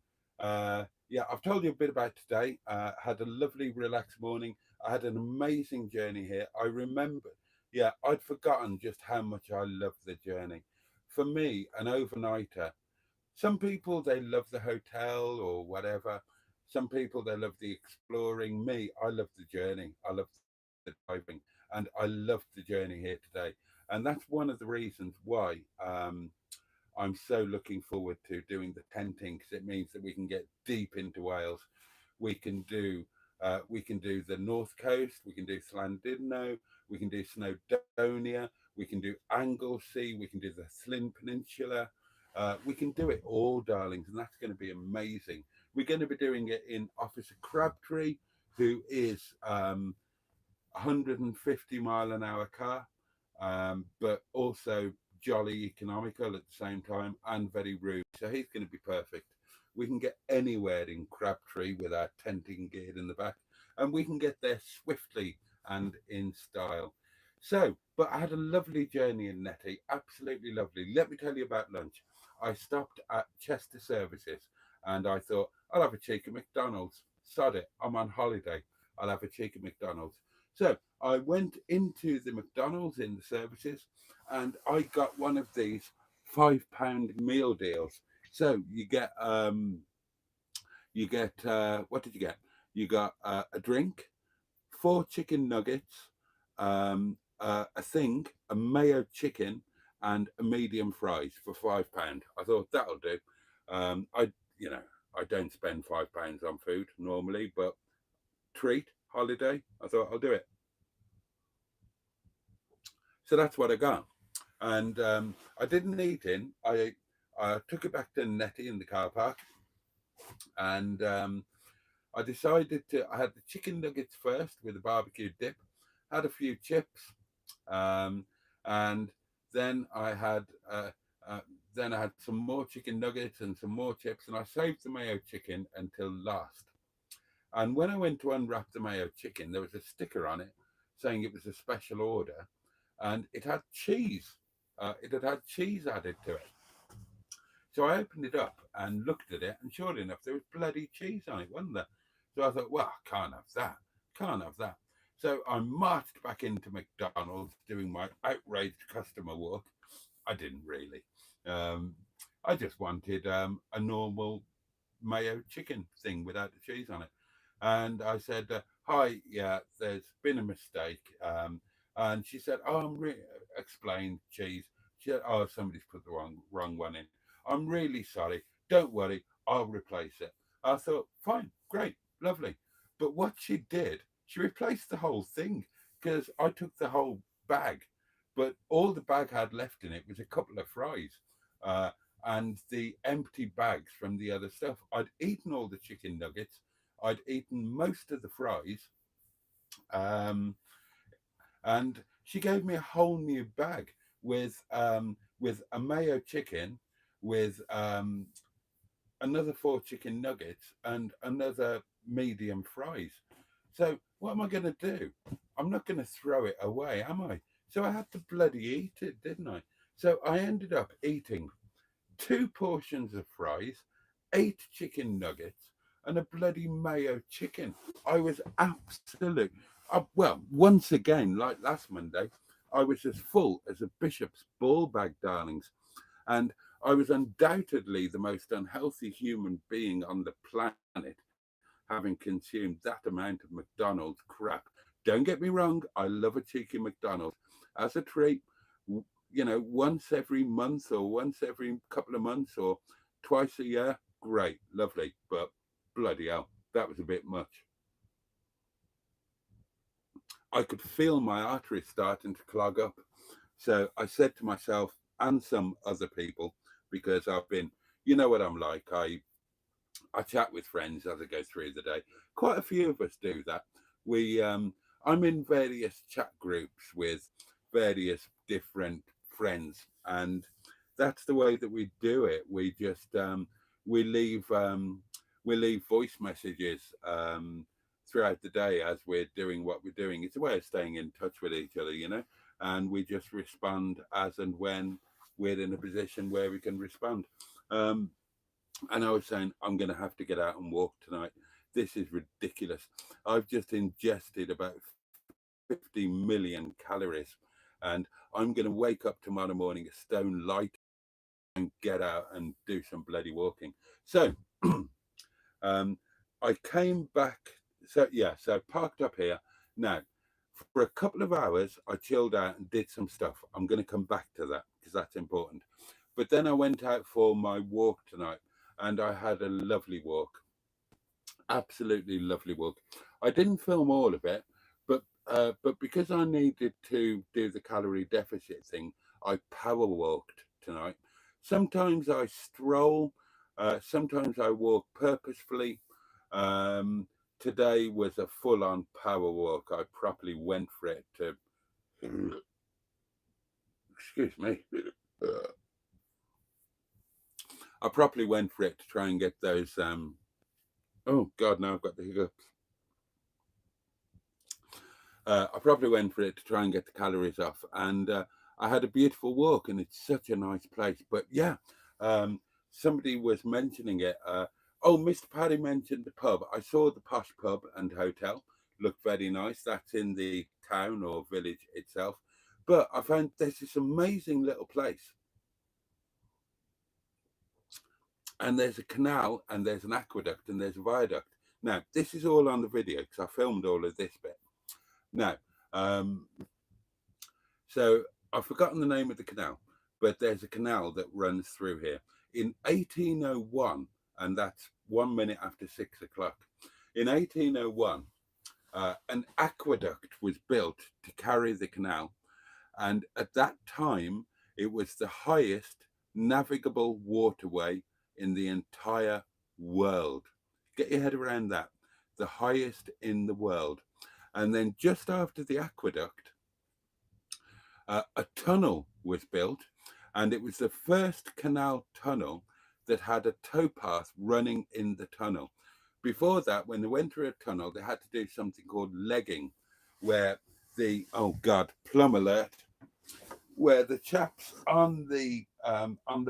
yeah, I've told you a bit about today. Had a lovely, relaxed morning. I had an amazing journey here. I remember, yeah, I'd forgotten just how much I love the journey. For me, an overnighter, some people, they love the hotel or whatever. Some people, they love the exploring. Me, I love the journey. I love the driving. And I loved the journey here today. And that's one of the reasons why I'm so looking forward to doing the tenting, because it means that we can get deep into Wales. We can do the North Coast, we can do Llandudno, we can do Snowdonia, we can do Anglesey, we can do the Llyn Peninsula. We can do it all, darlings, and that's going to be amazing. We're going to be doing it in Officer Crabtree, who is 150-mile-an-hour car, but also jolly economical at the same time and very rude. So he's going to be perfect. We can get anywhere in Crabtree with our tenting gear in the back, and we can get there swiftly and in style. So, but I had a lovely journey in Netty, absolutely lovely. Let me tell you about lunch. I stopped at Chester Services and I thought, I'll have a cheeky McDonald's. Sod it, I'm on holiday. I'll have a cheeky McDonald's. So I went into the McDonald's in the services and I got one of these £5 meal deals. So you get what did you get? You got a drink, 4 chicken nuggets, a mayo chicken, and a medium fries for £5. I thought that'll do. I don't spend £5 on food normally, but treat holiday, I thought I'll do it. So that's what I got, and I didn't eat in. I took it back to Netty in the car park, and I decided I had the chicken nuggets first with a barbecue dip, had a few chips, and then I had some more chicken nuggets and some more chips, and I saved the mayo chicken until last. And when I went to unwrap the mayo chicken, there was a sticker on it saying it was a special order, and it had cheese. It had cheese added to it. So I opened it up and looked at it, and sure enough, there was bloody cheese on it, wasn't there? So I thought, well, I can't have that. So I marched back into McDonald's doing my outraged customer walk. I didn't really. Um, I just wanted a normal mayo chicken thing without the cheese on it. And I said, "Hi, yeah, there's been a mistake." And she said, "Oh, explained cheese." She said, "Oh, somebody's put the wrong one in. I'm really sorry. Don't worry, I'll replace it." I thought, fine, great, lovely. But what she did, she replaced the whole thing because I took the whole bag, but all the bag had left in it was a couple of fries. Uh, and the empty bags from the other stuff. I'd eaten all the chicken nuggets. I'd eaten most of the fries. Um, and she gave me a whole new bag with a mayo chicken, with another four chicken nuggets, and another medium fries. So what am I going to do? I'm not going to throw it away, am I? So I had to bloody eat it, didn't I? So I ended up eating two portions of fries, eight chicken nuggets, and a bloody mayo chicken. I was absolute. Well, once again, like last Monday, I was as full as a bishop's ball bag, darlings. And I was undoubtedly the most unhealthy human being on the planet, having consumed that amount of McDonald's crap. Don't get me wrong, I love a cheeky McDonald's. As a treat, once every month or once every couple of months or twice a year, great, lovely. But bloody hell, that was a bit much. I could feel my arteries starting to clog up. So I said to myself and some other people, because I've been, you know what I'm like, I chat with friends as I go through the day. Quite a few of us do that. I'm in various chat groups with various different friends, and that's the way that we do it. We just we leave we leave voice messages throughout the day as we're doing what we're doing. It's a way of staying in touch with each other, and we just respond as and when we're in a position where we can respond. And I was saying, I'm going to have to get out and walk tonight. This is ridiculous. I've just ingested about 50 million calories, and I'm going to wake up tomorrow morning a stone light and get out and do some bloody walking. So I came back. So I parked up here. Now, for a couple of hours, I chilled out and did some stuff. I'm going to come back to that because that's important. But then I went out for my walk tonight, and I had a lovely walk. Absolutely lovely walk. I didn't film all of it, but because I needed to do the calorie deficit thing, I power walked tonight. Sometimes I stroll, sometimes I walk purposefully. Today was a full-on power walk. I properly went for it to. Excuse me. I properly went for it to try and get those. Oh God, now I've got the hiccups. I probably went for it to try and get the calories off, and I had a beautiful walk, and it's such a nice place. But yeah, somebody was mentioning it. Oh, Mr. Paddy mentioned the pub. I saw the posh pub and hotel. Looked very nice. That's in the town or village itself. But I found there's this amazing little place. And there's a canal, and there's an aqueduct, and there's a viaduct. Now, this is all on the video because I filmed all of this bit. Now, so I've forgotten the name of the canal, but there's a canal that runs through here. In 1801, and that's 1 minute after 6 o'clock, in 1801, an aqueduct was built to carry the canal. And at that time, it was the highest navigable waterway in the entire world. Get your head around that. The highest in the world. And then just after the aqueduct, a tunnel was built, and it was the first canal tunnel that had a towpath running in the tunnel. Before that, when they went through a tunnel, they had to do something called legging, where plum alert, where the chaps on the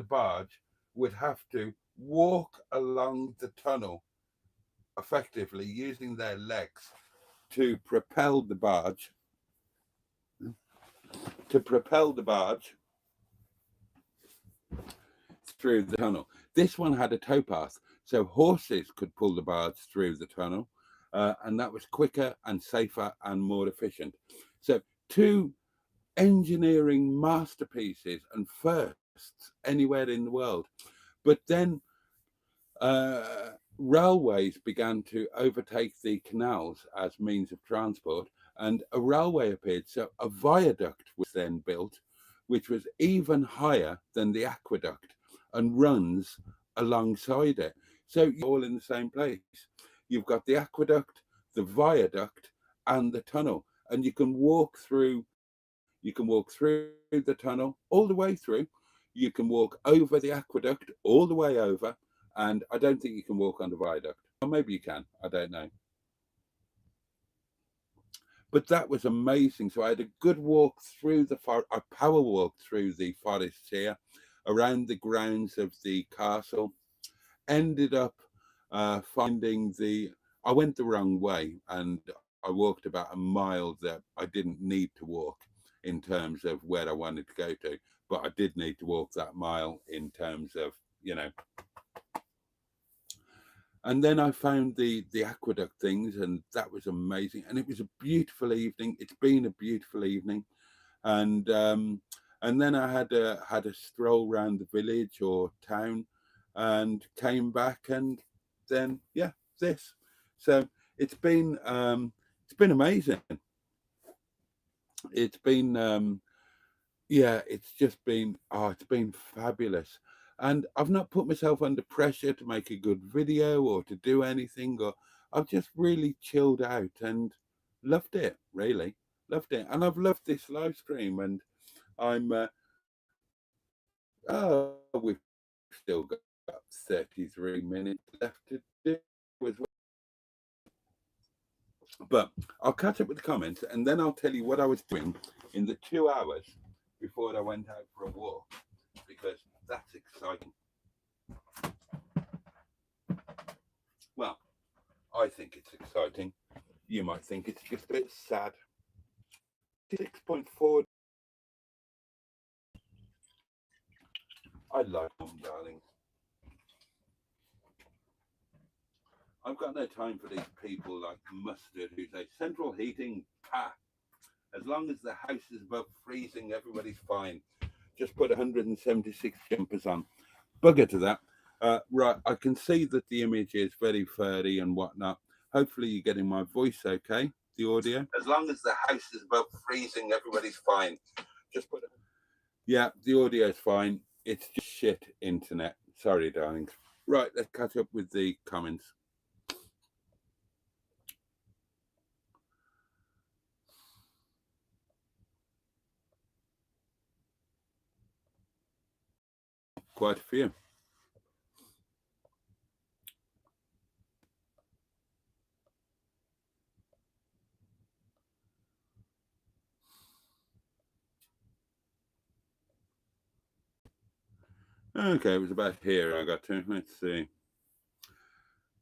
barge would have to walk along the tunnel effectively using their legs to propel the barge through the tunnel. This one had a towpath, so horses could pull the barge through the tunnel, and that was quicker and safer and more efficient. So two engineering masterpieces and firsts anywhere in the world. But then railways began to overtake the canals as means of transport, and a railway appeared. So a viaduct was then built, which was even higher than the aqueduct and runs alongside it. So you're all in the same place. You've got the aqueduct, the viaduct, and the tunnel, and you can walk through the tunnel all the way through. You can walk over the aqueduct all the way over, and I don't think you can walk on the viaduct. Or maybe you can, I don't know. But that was amazing. So I had a good walk through the forest. I power walked through the forests here, around the grounds of the castle. Ended up finding I went the wrong way, and I walked about a mile that I didn't need to walk in terms of where I wanted to go to, but I did need to walk that mile in terms of, and then I found the aqueduct things, and that was amazing. And it was a beautiful evening. It's been a beautiful evening. And then I had a stroll around the village or town, and came back, and then this. So it's been amazing. It's been it's just been it's been fabulous. And I've not put myself under pressure to make a good video or to do anything, or I've just really chilled out and loved it, really. Loved it. And I've loved this live stream, and I'm we've still got 33 minutes left to do as well. But I'll catch up with the comments, and then I'll tell you what I was doing in the 2 hours before I went out for a walk, because that's exciting. Well, I think it's exciting. You might think it's just a bit sad. 6.4. I like them, darling. I've got no time for these people like Mustard who say central heating, as long as the house is above freezing, everybody's fine. Just put 176 jumpers on. Bugger to that. Right, I can see that the image is very furry and whatnot. Hopefully you're getting my voice okay, the audio. As long as the house is above freezing, everybody's fine. Just put the audio is fine. It's just shit internet. Sorry, darlings. Right, let's catch up with the comments. Quite a few. Okay, it was about here I got to. Let's see.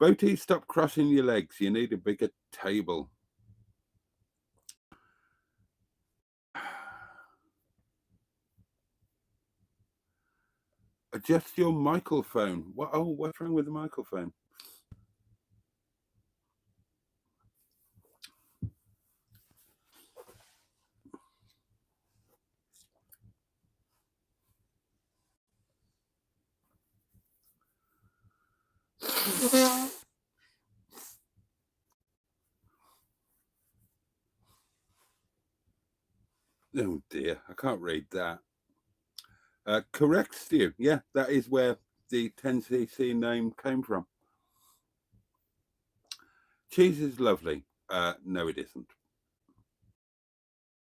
Boaty, stop crossing your legs. You need a bigger table. Adjust your microphone. What? Oh, what's wrong with the microphone? Oh dear, I can't read that. Correct, Stu. Yeah, that is where the 10cc name came from. Cheese is lovely. No, it isn't.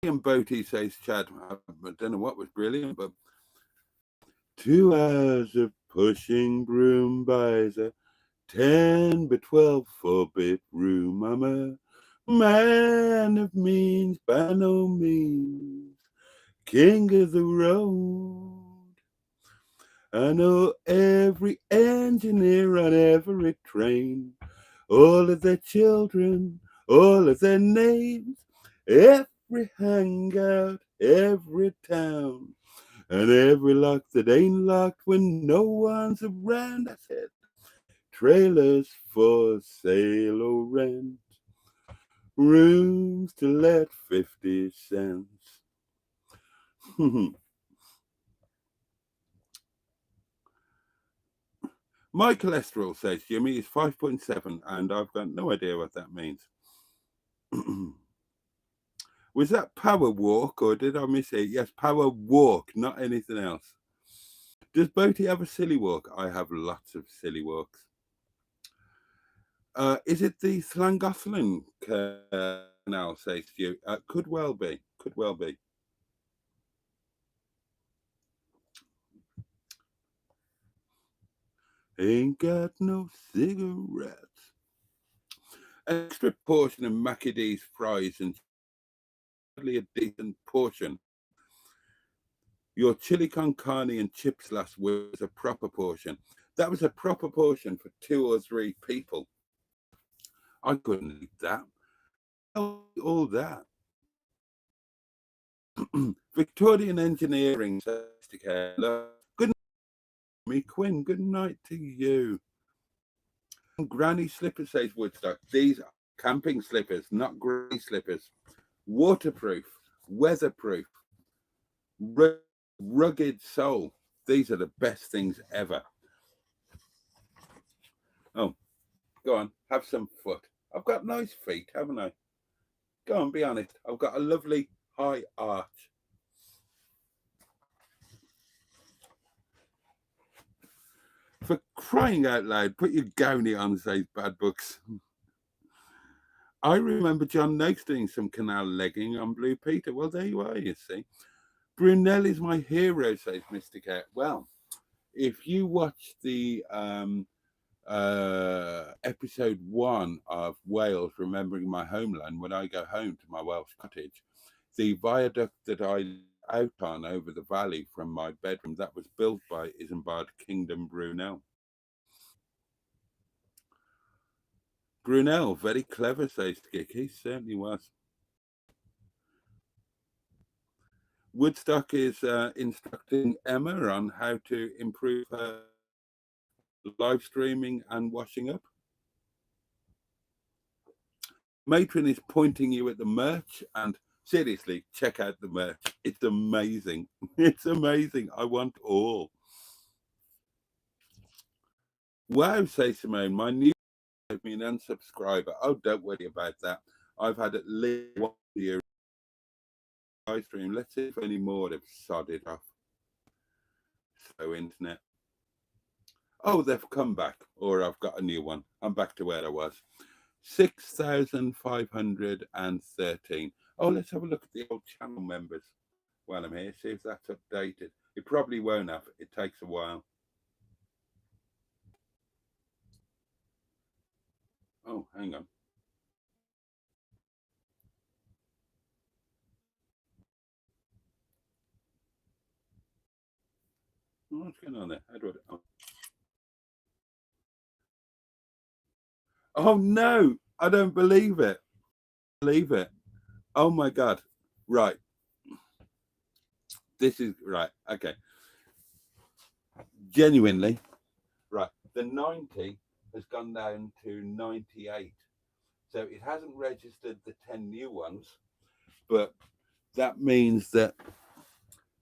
And Boaty, says Chad. I don't know what was brilliant, but 2 hours of pushing broom buys a 10 by 12 4-bit room. I'm a man of means by no means, king of the road. I know every engineer on every train, all of their children, all of their names, every hangout, every town, and every lock that ain't locked when no one's around. I said, trailers for sale or rent, rooms to let 50 cents. My cholesterol, says Jimmy, is 5.7, and I've got no idea what that means. Was that power walk, or did I miss it? Yes, power walk, not anything else. Does Boaty have a silly walk? I have lots of silly walks. Is it the Llangollen canal, says Stu? Could well be. Could well be. Ain't got no cigarettes. An extra portion of Mackie D's fries and hardly a decent portion. Your chili con carne and chips last week was a proper portion. That was a proper portion for 2 or 3 people. I couldn't eat that. All that. Victorian Engineering says to care. Good night, me Quinn. Good night to you. Granny slippers, says Woodstock. These are camping slippers, not granny slippers. Waterproof, weatherproof, rugged sole. These are the best things ever. Oh, go on, have some foot. I've got nice feet, haven't I? Go on, be honest. I've got a lovely high arch. For crying out loud, put your gownie on, says Bad Books. I remember John Noakes doing some canal legging on Blue Peter. Well, there you are, you see. Brunel is my hero, says Mr. Cat. Well, if you watch the episode 1 of Wales, Remembering My Homeland, when I go home to my Welsh cottage, the viaduct that I out on over the valley from my bedroom, that was built by Isambard Kingdom Brunel. Brunel, very clever, says Kick. He certainly was. Woodstock is instructing Emma on how to improve her live streaming and washing up. Matron is pointing you at the merch, and seriously, check out the merch. It's amazing. It's amazing. I want all. Wow, says Simone, my new gave me an unsubscriber. Oh, don't worry about that. I've had at least 1 year live stream. Let's see if any more have sodded off. Slow internet. Oh, they've come back, or I've got a new one. I'm back to where I was. 6,513. Oh, let's have a look at the old channel members while I'm here, see if that's updated. It probably won't have. It takes a while. Oh, hang on. What's going on there? How do I... Oh, no, I don't believe it. Believe it. Oh, my God. Right. This is right. Okay. Genuinely. Right. The 90 has gone down to 98. So it hasn't registered the 10 new ones, but that means that,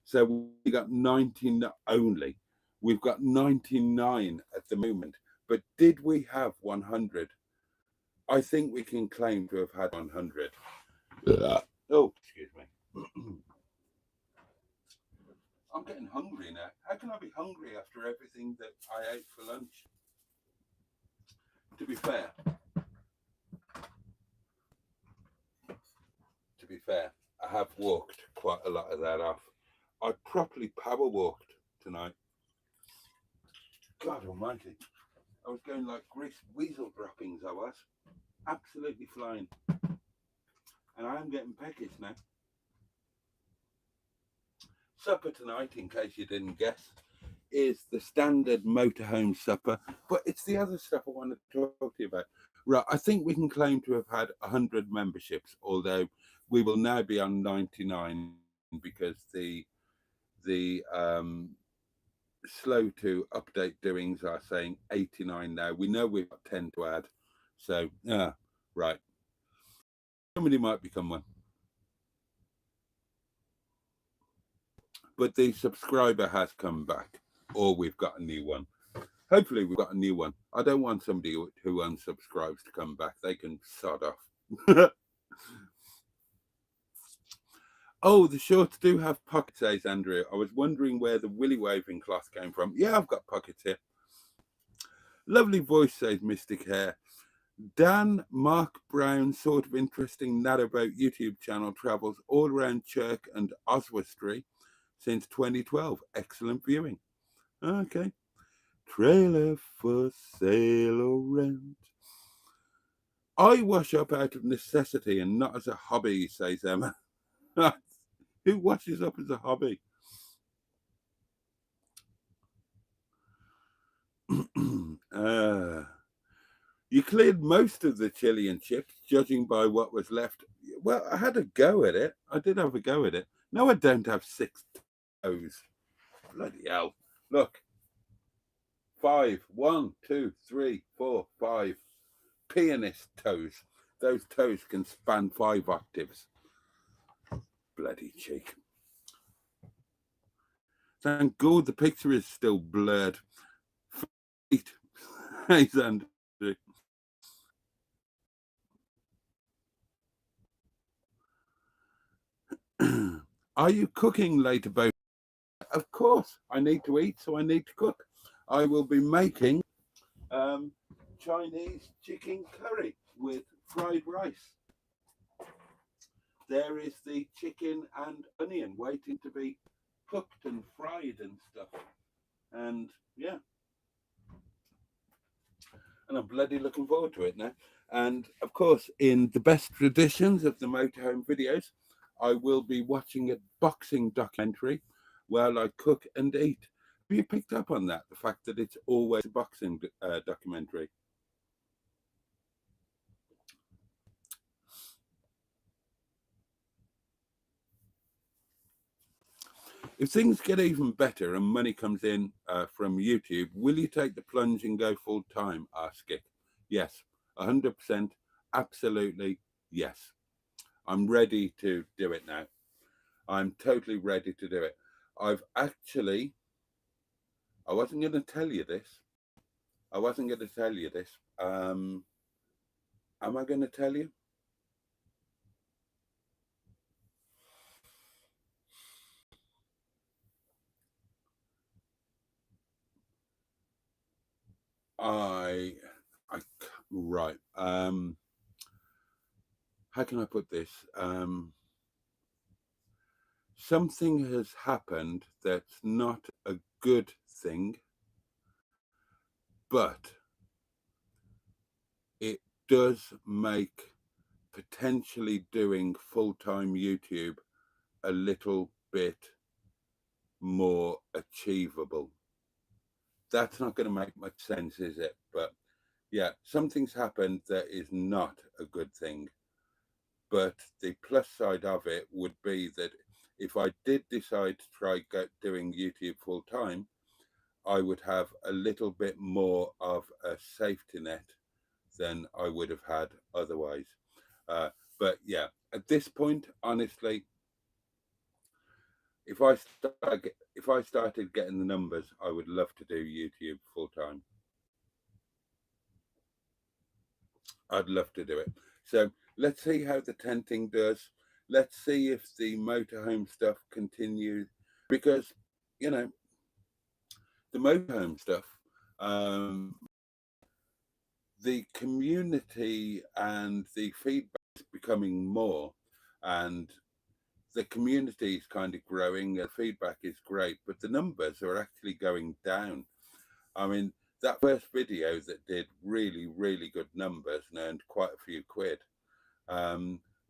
so we got 19 only. We've got 99 at the moment, but did we have 100? I think we can claim to have had 100. Oh, excuse me. I'm getting hungry now. How can I be hungry after everything that I ate for lunch? To be fair, I have walked quite a lot of that off. I properly power walked tonight. God almighty. I was going like grease weasel droppings, I was. Absolutely flying. And I am getting peckish now. Supper tonight, in case you didn't guess, is the standard motorhome supper, but it's the other stuff I want to talk to you about. Right, I think we can claim to have had 100 memberships, although we will now be on 99 because the slow to update doings are saying 89 now. We know we've got 10 to add, so yeah, right. Somebody might become one, but the subscriber has come back, or we've got a new one. Hopefully we've got a new one. I don't want somebody who unsubscribes to come back. They can sod off. Oh, the shorts do have pockets, says Andrew. I was wondering where the willy waving cloth came from. Yeah, I've got pockets here. Lovely voice, says Mystic Hair. Dan Mark Brown, sort of interesting narrowboat YouTube channel, travels all around Chirk and Oswestry since 2012. Excellent viewing. Okay. Trailer for sale or rent. I wash up out of necessity and not as a hobby, says Emma. Who washes up as a hobby? You cleared most of the chili and chips, judging by what was left. Well, I had a go at it. I did have a go at it. No, I don't have 6 toes. Bloody hell. Look. 5. 1, 2, 3, 4, 5. Pianist toes. Those toes can span 5 octaves. Bloody cheek. Thank God the picture is still blurred. Feet. Hey, Andrew. Are you cooking later, Boaty? Of course, I need to eat, so I need to cook. I will be making Chinese chicken curry with fried rice. There is the chicken and onion waiting to be cooked and fried and stuff. And yeah. And I'm bloody looking forward to it now. And of course, in the best traditions of the Motorhome videos, I will be watching a boxing documentary while I cook and eat. Have you picked up on that? The fact that it's always a boxing documentary. If things get even better and money comes in from YouTube, will you take the plunge and go full time? Asked Skip. Yes, 100%. Absolutely, yes. I'm ready to do it now. I'm totally ready to do it. I've actually, I wasn't going to tell you this. Am I going to tell you? Right. How can I put this? Something has happened that's not a good thing, but it does make potentially doing full-time YouTube a little bit more achievable. That's not going to make much sense, is it? But yeah, something's happened that is not a good thing. But the plus side of it would be that if I did decide to try doing YouTube full time, I would have a little bit more of a safety net than I would have had otherwise. But yeah, at this point, honestly, if I started getting the numbers, I would love to do YouTube full time. I'd love to do it. So let's see how the tenting does. Let's see if the motorhome stuff continues, because you know the motorhome stuff, the community and the feedback is becoming more, and the community is kind of growing. The feedback is great, but the numbers are actually going down. I mean, that first video that did really, really good numbers and earned quite a few quid.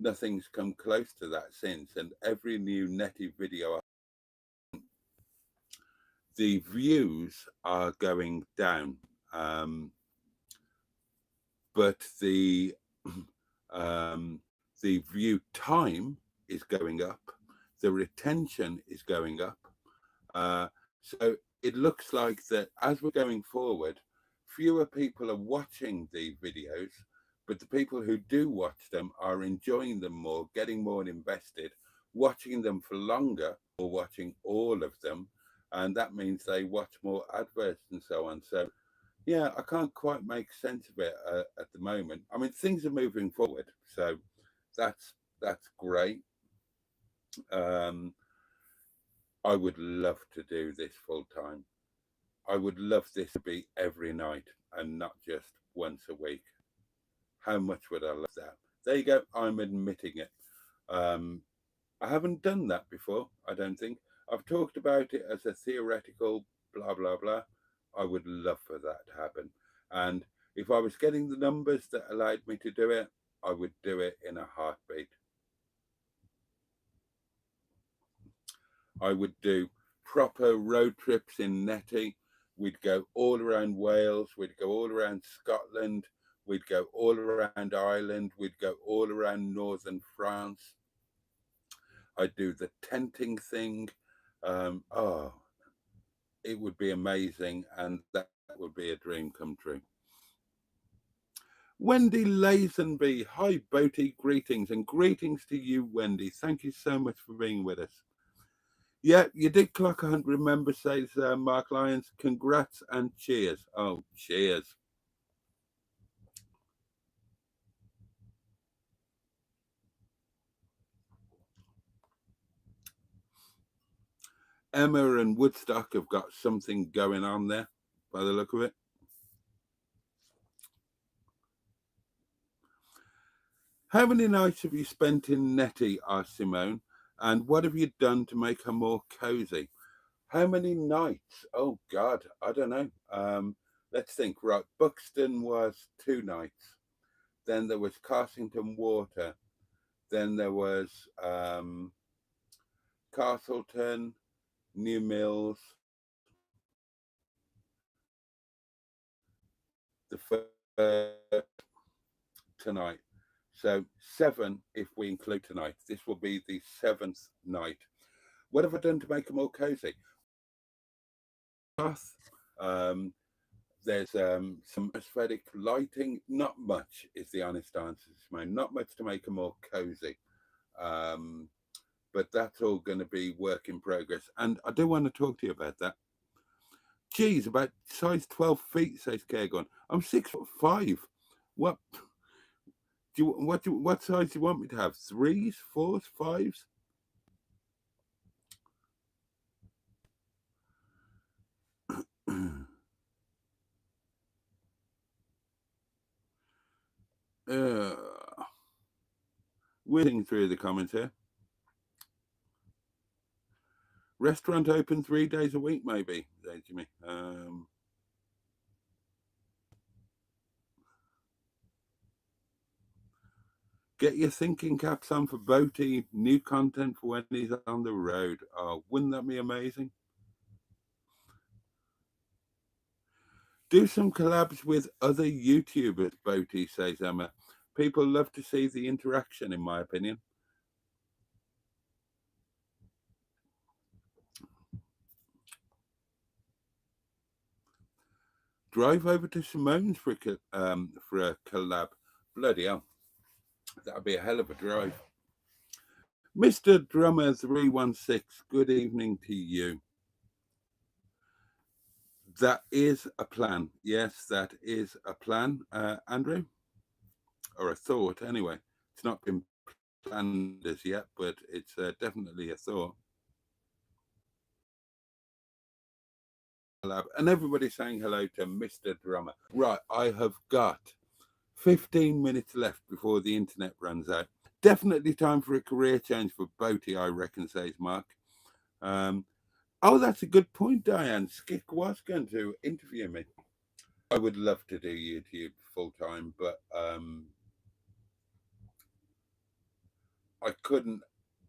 Nothing's come close to that since, and every new netty video, the views are going down. but the view time is going up, the retention is going up. So it looks like that as we're going forward, fewer people are watching the videos, but the people who do watch them are enjoying them more, getting more invested, watching them for longer, or watching all of them. And that means they watch more adverts and so on. So, yeah, I can't quite make sense of it at the moment. I mean, things are moving forward, so that's great. I would love to do this full time. I would love this to be every night and not just once a week. How much would I love that? There you go. I'm admitting it. I haven't done that before, I don't think. I've talked about it as a theoretical blah, blah, blah. I would love for that to happen. And if I was getting the numbers that allowed me to do it, I would do it in a heartbeat. I would do proper road trips in Netty. We'd go all around Wales. We'd go all around Scotland. We'd go all around Ireland. We'd go all around northern France. I'd do the tenting thing. It would be amazing, and that would be a dream come true. Wendy Lazenby, hi Boaty, greetings, and greetings to you, Wendy. Thank you so much for being with us. Yeah, you did clock 100 members, says Mark Lyons. Congrats and cheers. Oh, cheers. Emma and Woodstock have got something going on there, by the look of it. How many nights have you spent in Netty, asked Simone, and what have you done to make her more cozy? How many nights? Oh, God, I don't know. Let's think. Right, Buxton was 2 nights. Then there was Carsington Water. Then there was Castleton, New Mills, the first tonight. So 7 if we include tonight. This will be the 7th night. What have I done to make it more cozy? There's some aesthetic lighting. Not much is the honest answer, Simone. Not much to make it more cozy. But that's all going to be work in progress. And I do want to talk to you about that. Geez, about size 12 feet, says Cairgon. I'm 6'5". What size do you want me to have? 3s, 4s, 5s? Whizzing through the comments here. Restaurant open 3 days a week, maybe, says Jimmy. Get your thinking caps on for Boaty. New content for when he's on the road. Oh, wouldn't that be amazing? Do some collabs with other YouTubers, Boaty, says Emma. People love to see the interaction, in my opinion. Drive over to Simone's for a collab. Bloody hell. That'd be a hell of a drive. Mr. Drummer 316, good evening to you. That is a plan. Yes, that is a plan, Andrew. Or a thought, anyway. It's not been planned as yet, but it's definitely a thought. And everybody's saying hello to Mr. Drummer. Right, I have got 15 minutes left before the internet runs out. Definitely time for a career change for Boaty, I reckon, says Mark. Oh, that's a good point, Diane. Skick was going to interview me. I would love to do YouTube full time, but I couldn't.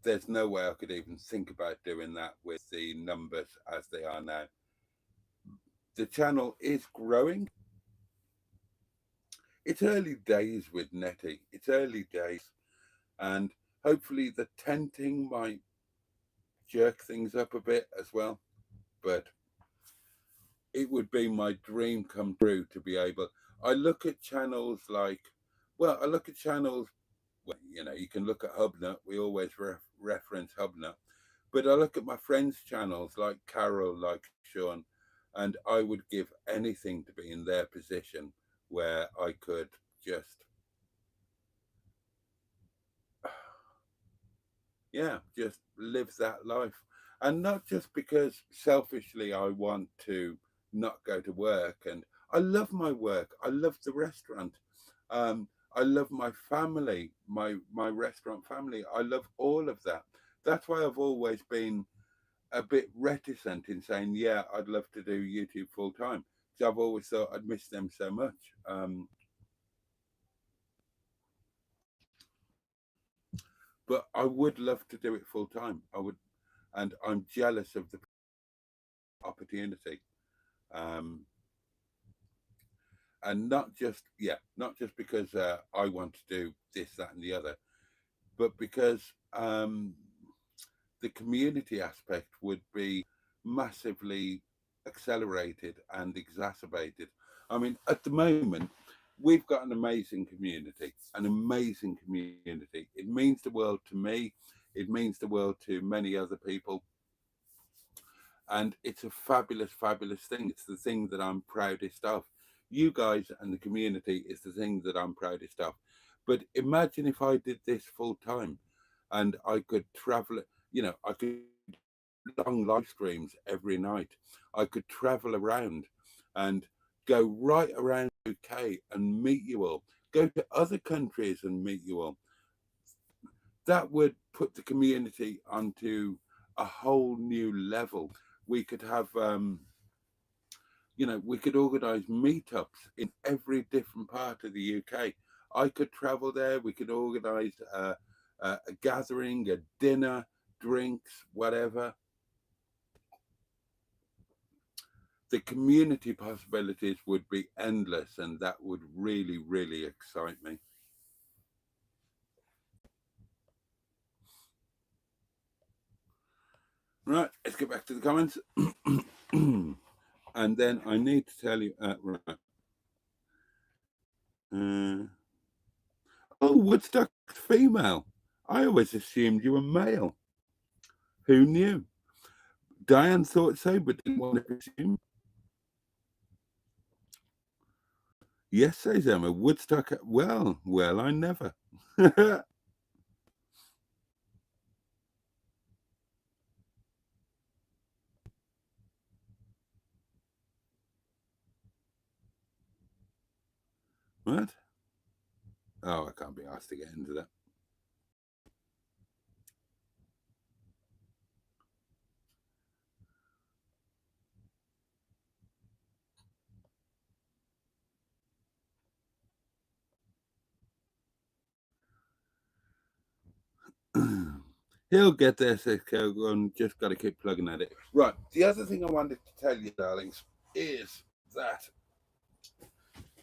There's no way I could even think about doing that with the numbers as they are now. The channel is growing. it's early days with Nettie. It's early days, and hopefully the tenting might jerk things up a bit as well. But it would be my dream come true to be able. I look at channels like, well, I look at channels. Well, you know, you can look at Hubnut. We always reference Hubnut, but I look at my friends' channels like Carol, like Sean, and I would give anything to be in their position where I could just, yeah, just live that life. And not just because selfishly I want to not go to work. And I love my work. I love the restaurant. I love my family, my restaurant family. I love all of that. That's why I've always been a bit reticent in saying, yeah, I'd love to do YouTube full time. Because I've always thought I'd miss them so much. But I would love to do it full time. I would, and I'm jealous of the opportunity. And not just, yeah, not just because I want to do this, that, and the other, but because the community aspect would be massively accelerated and exacerbated. I mean, at the moment, we've got an amazing community, an amazing community. It means the world to me. It means the world to many other people. And it's a fabulous, fabulous thing. It's the thing that I'm proudest of. You guys and the community is the thing that I'm proudest of. But imagine if I did this full time and I could travel, you know, I could long live streams every night. I could travel around and go right around the UK and meet you all, go to other countries and meet you all. That would put the community onto a whole new level. We could have, you know, we could organise meetups in every different part of the UK. I could travel there. We could organise a gathering, a dinner, drinks, whatever. The community possibilities would be endless, and that would really, really excite me. Right, let's get back to the comments. And then I need to tell you, right. Oh, Woodstock female. I always assumed you were male. Who knew? Diane thought so, but didn't want to assume. Yes, says Emma. Woodstock. Well, I never. What? Oh, I can't be asked to get into that. He'll get there, says Kogon. Just got to keep plugging at it. Right. The other thing I wanted to tell you, darlings, is that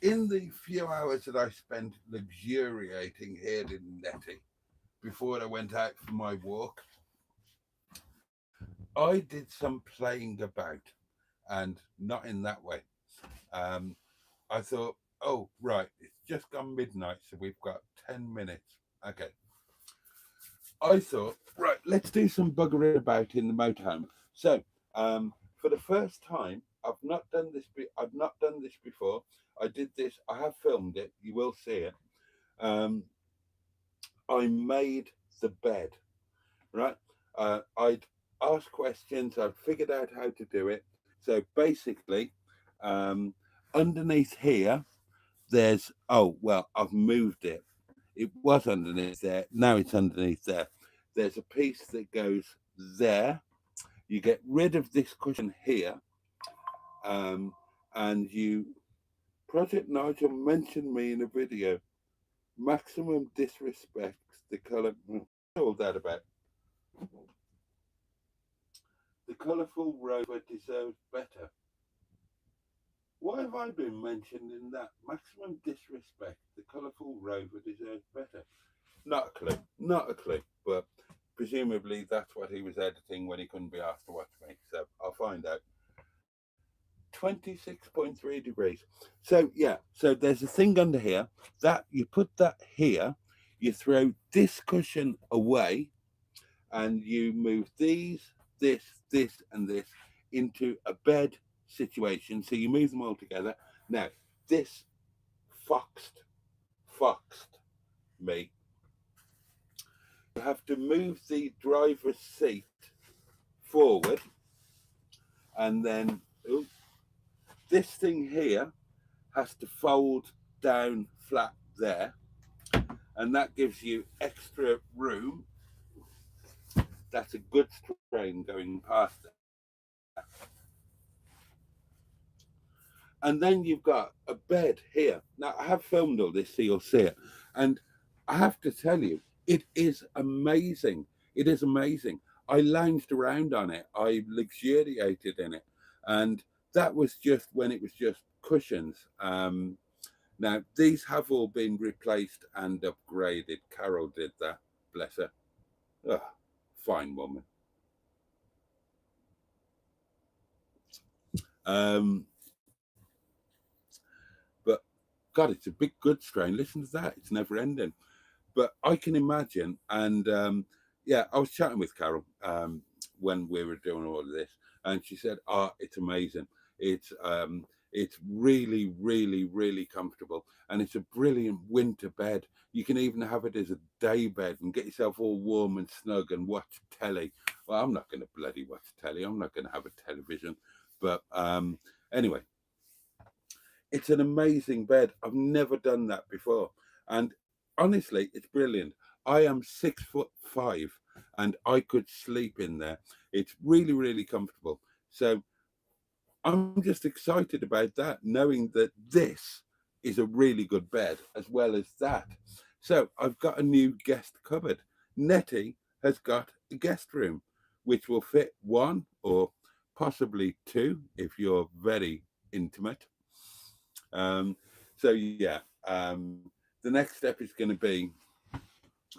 in the few hours that I spent luxuriating here in Nettie before I went out for my walk, I did some playing about, and not in that way. I thought, oh, right, it's just gone midnight, so we've got 10 minutes. Okay. I thought, right, let's do some buggering about in the motorhome. So, for the first time, I've not done this. I've not done this before. I did this. I have filmed it. You will see it. I made the bed. Right. I'd asked questions. I'd figured out how to do it. So basically, underneath here, there's. Oh well, I've moved it. It was underneath there. Now it's underneath there. There's a piece that goes there. You get rid of this cushion here, and you. Project Nigel mentioned me in a video. Maximum disrespect. The colour. What's all that about? The colourful rover deserves better. Why have I been mentioned in that? Maximum disrespect. The colourful rover deserves better. Not a clue. Not a clue. But presumably that's what he was editing when he couldn't be asked to watch me. So I'll find out. 26.3 degrees. So yeah, so there's a thing under here that you put that here, you throw this cushion away, and you move these, this, and this into a bed situation. So you move them all together. Now, this foxed me. You have to move the driver's seat forward, and then this thing here has to fold down flat there, and that gives you extra room. That's a good strain going past it. And then you've got a bed here. Now, I have filmed all this so you'll see it. And I have to tell you, it is amazing. It is amazing. I lounged around on it. I luxuriated in it. And that was just when it was just cushions. Now, these have all been replaced and upgraded. Carol did that, bless her. Oh, fine woman. But God, it's a big good strain. Listen to that. It's never ending. But I can imagine, and yeah, I was chatting with Carol when we were doing all of this, and she said, "Oh, it's amazing. It's really, really, really comfortable, and it's a brilliant winter bed. You can even have it as a day bed and get yourself all warm and snug and watch telly." Well, I'm not going to bloody watch telly. I'm not going to have a television, but anyway, it's an amazing bed. I've never done that before, and honestly, it's brilliant. I am 6'5" and I could sleep in there. It's really, really comfortable. So I'm just excited about that, knowing that this is a really good bed as well as that. So I've got a new guest cupboard. Nettie has got a guest room, which will fit one or possibly two if you're very intimate. So yeah, the next step is going to be,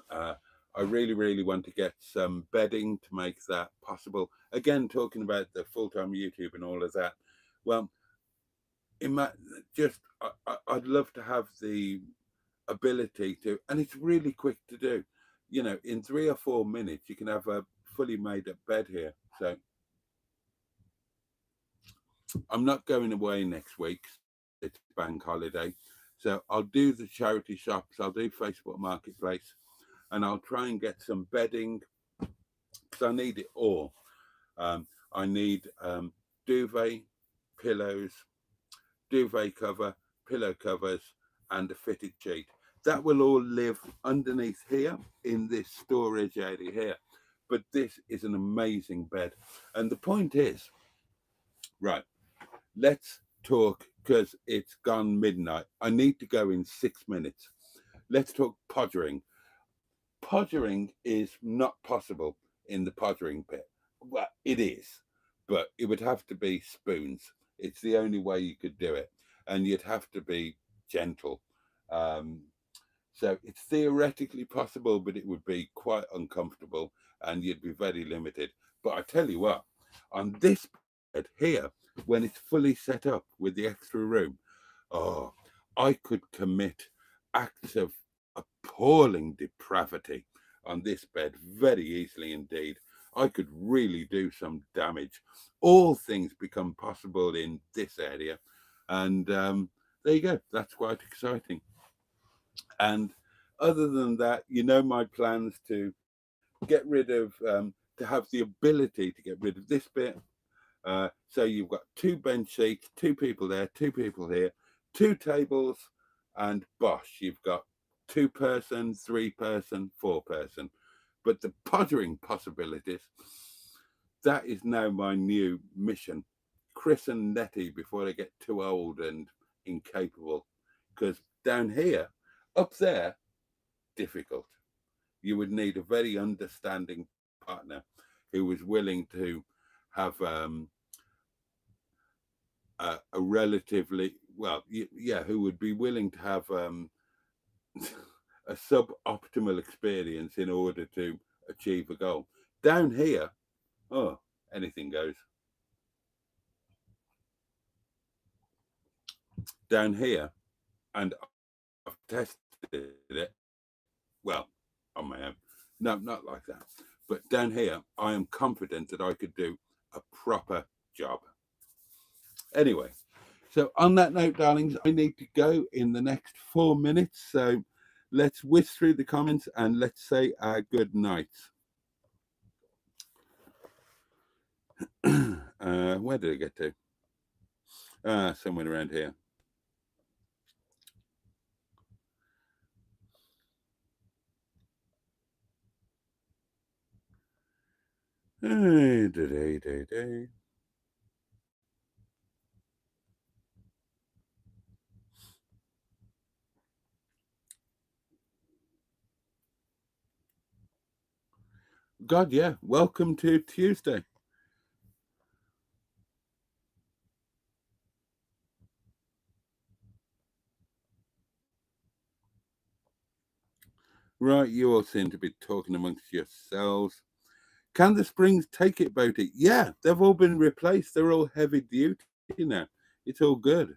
I really, really want to get some bedding to make that possible. Again, talking about the full-time YouTube and all of that. Well, I'd love to have the ability to, and it's really quick to do. You know, in 3 or 4 minutes, you can have a fully made up bed here. So I'm not going away next week. It's bank holiday. So I'll do the charity shops. I'll do Facebook Marketplace. And I'll try and get some bedding because I need it all. I need duvet, pillows, duvet cover, pillow covers, and a fitted sheet. That will all live underneath here in this storage area here. But this is an amazing bed. And the point is, right, let's talk because it's gone midnight. I need to go in 6 minutes. Let's talk pottering. Pottering is not possible in the pottering pit. Well, it is, but it would have to be spoons. It's the only way you could do it, and you'd have to be gentle. So it's theoretically possible, but it would be quite uncomfortable, and you'd be very limited. But I tell you what, on this bed here, when it's fully set up with the extra room, oh, I could commit acts of appalling depravity on this bed very easily indeed. I could really do some damage. All things become possible in this area, and there you go. That's quite exciting. And other than that, you know, my plans to get rid of, to have the ability to get rid of this bit. So you've got 2 bench seats, 2 people there, 2 people here, 2 tables, and bosh, you've got 2 person, 3 person, 4 person. But the pottering possibilities, that is now my new mission. Chris and Nettie before they get too old and incapable. Because down here, up there, difficult. You would need a very understanding partner who was willing to have a relatively, well, yeah, who would be willing to have a suboptimal experience in order to achieve a goal. Down here, oh, anything goes. Down here, and I've tested it, well, on my own. No, not like that. But down here, I am confident that I could do a proper job. Anyway, so on that note, darlings, I need to go in the next 4 minutes. So let's whisk through the comments and let's say our good nights. Where did I get to? Somewhere around here. God, yeah. Welcome to Tuesday. Right, you all seem to be talking amongst yourselves. Can the springs take it, Boaty? Yeah, they've all been replaced. They're all heavy duty now. It's all good.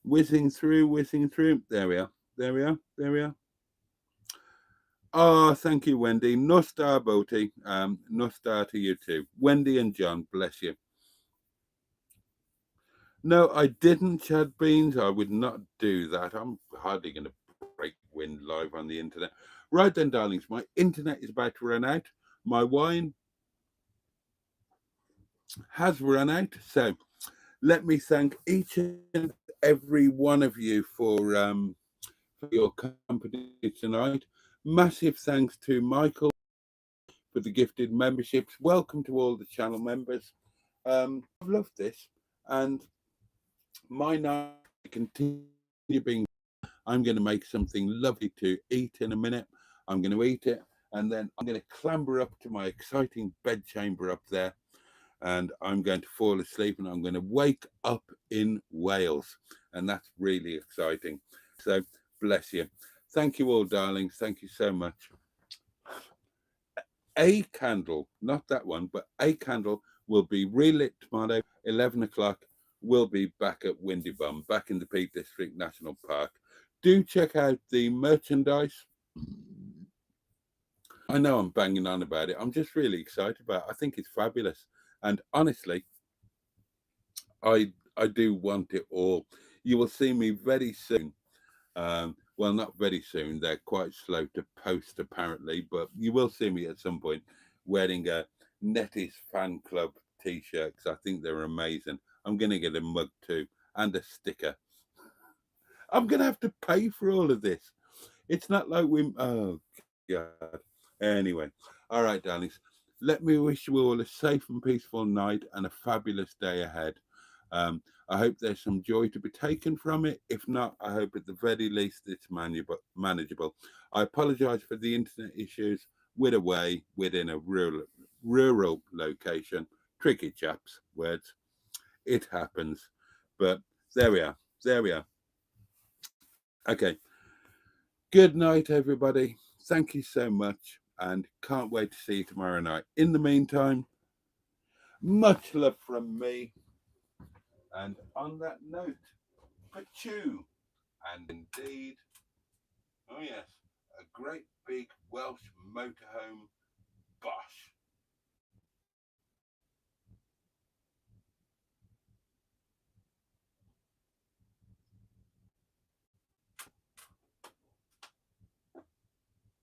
Whizzing through, whizzing through. There we are. There we are. There we are. Oh, thank you, Wendy. No star, Boaty. No star to you too. Wendy and John, bless you. No, I didn't, Chad Beans. I would not do that. I'm hardly going to break wind live on the internet. Right then, darlings, my internet is about to run out. My wine has run out. So let me thank each and every one of you for your company tonight. Massive thanks to Michael for the gifted memberships. Welcome to all the channel members. I've loved this, and my night continue being. I'm going to make something lovely to eat in a minute. I'm going to eat it, and then I'm going to clamber up to my exciting bedchamber up there, and I'm going to fall asleep, and I'm going to wake up in Wales, and that's really exciting. So bless you. Thank you all, darlings. Thank you so much. A candle, not that one, but a candle will be relit tomorrow, 11 o'clock. We'll be back at Windy Bum, back in the Peak District National Park. Do check out the merchandise. I know I'm banging on about it. I'm just really excited about it. I think it's fabulous. And honestly, I do want it all. You will see me very soon. Well, not very soon. They're quite slow to post, apparently, but you will see me at some point wearing a Nettie's Fan Club t-shirt because I think they're amazing. I'm going to get a mug too and a sticker. I'm going to have to pay for all of this. It's not like we... Oh, God. Anyway. All right, darlings. Let me wish you all a safe and peaceful night and a fabulous day ahead. I hope there's some joy to be taken from it. If not, I hope at the very least it's manageable. I apologise for the internet issues. We're away within a rural location. Tricky chaps, words. It happens. But there we are. There we are. Okay. Good night, everybody. Thank you so much. And can't wait to see you tomorrow night. In the meantime, much love from me. And on that note, Pachu, and indeed, oh yes, a great big Welsh motorhome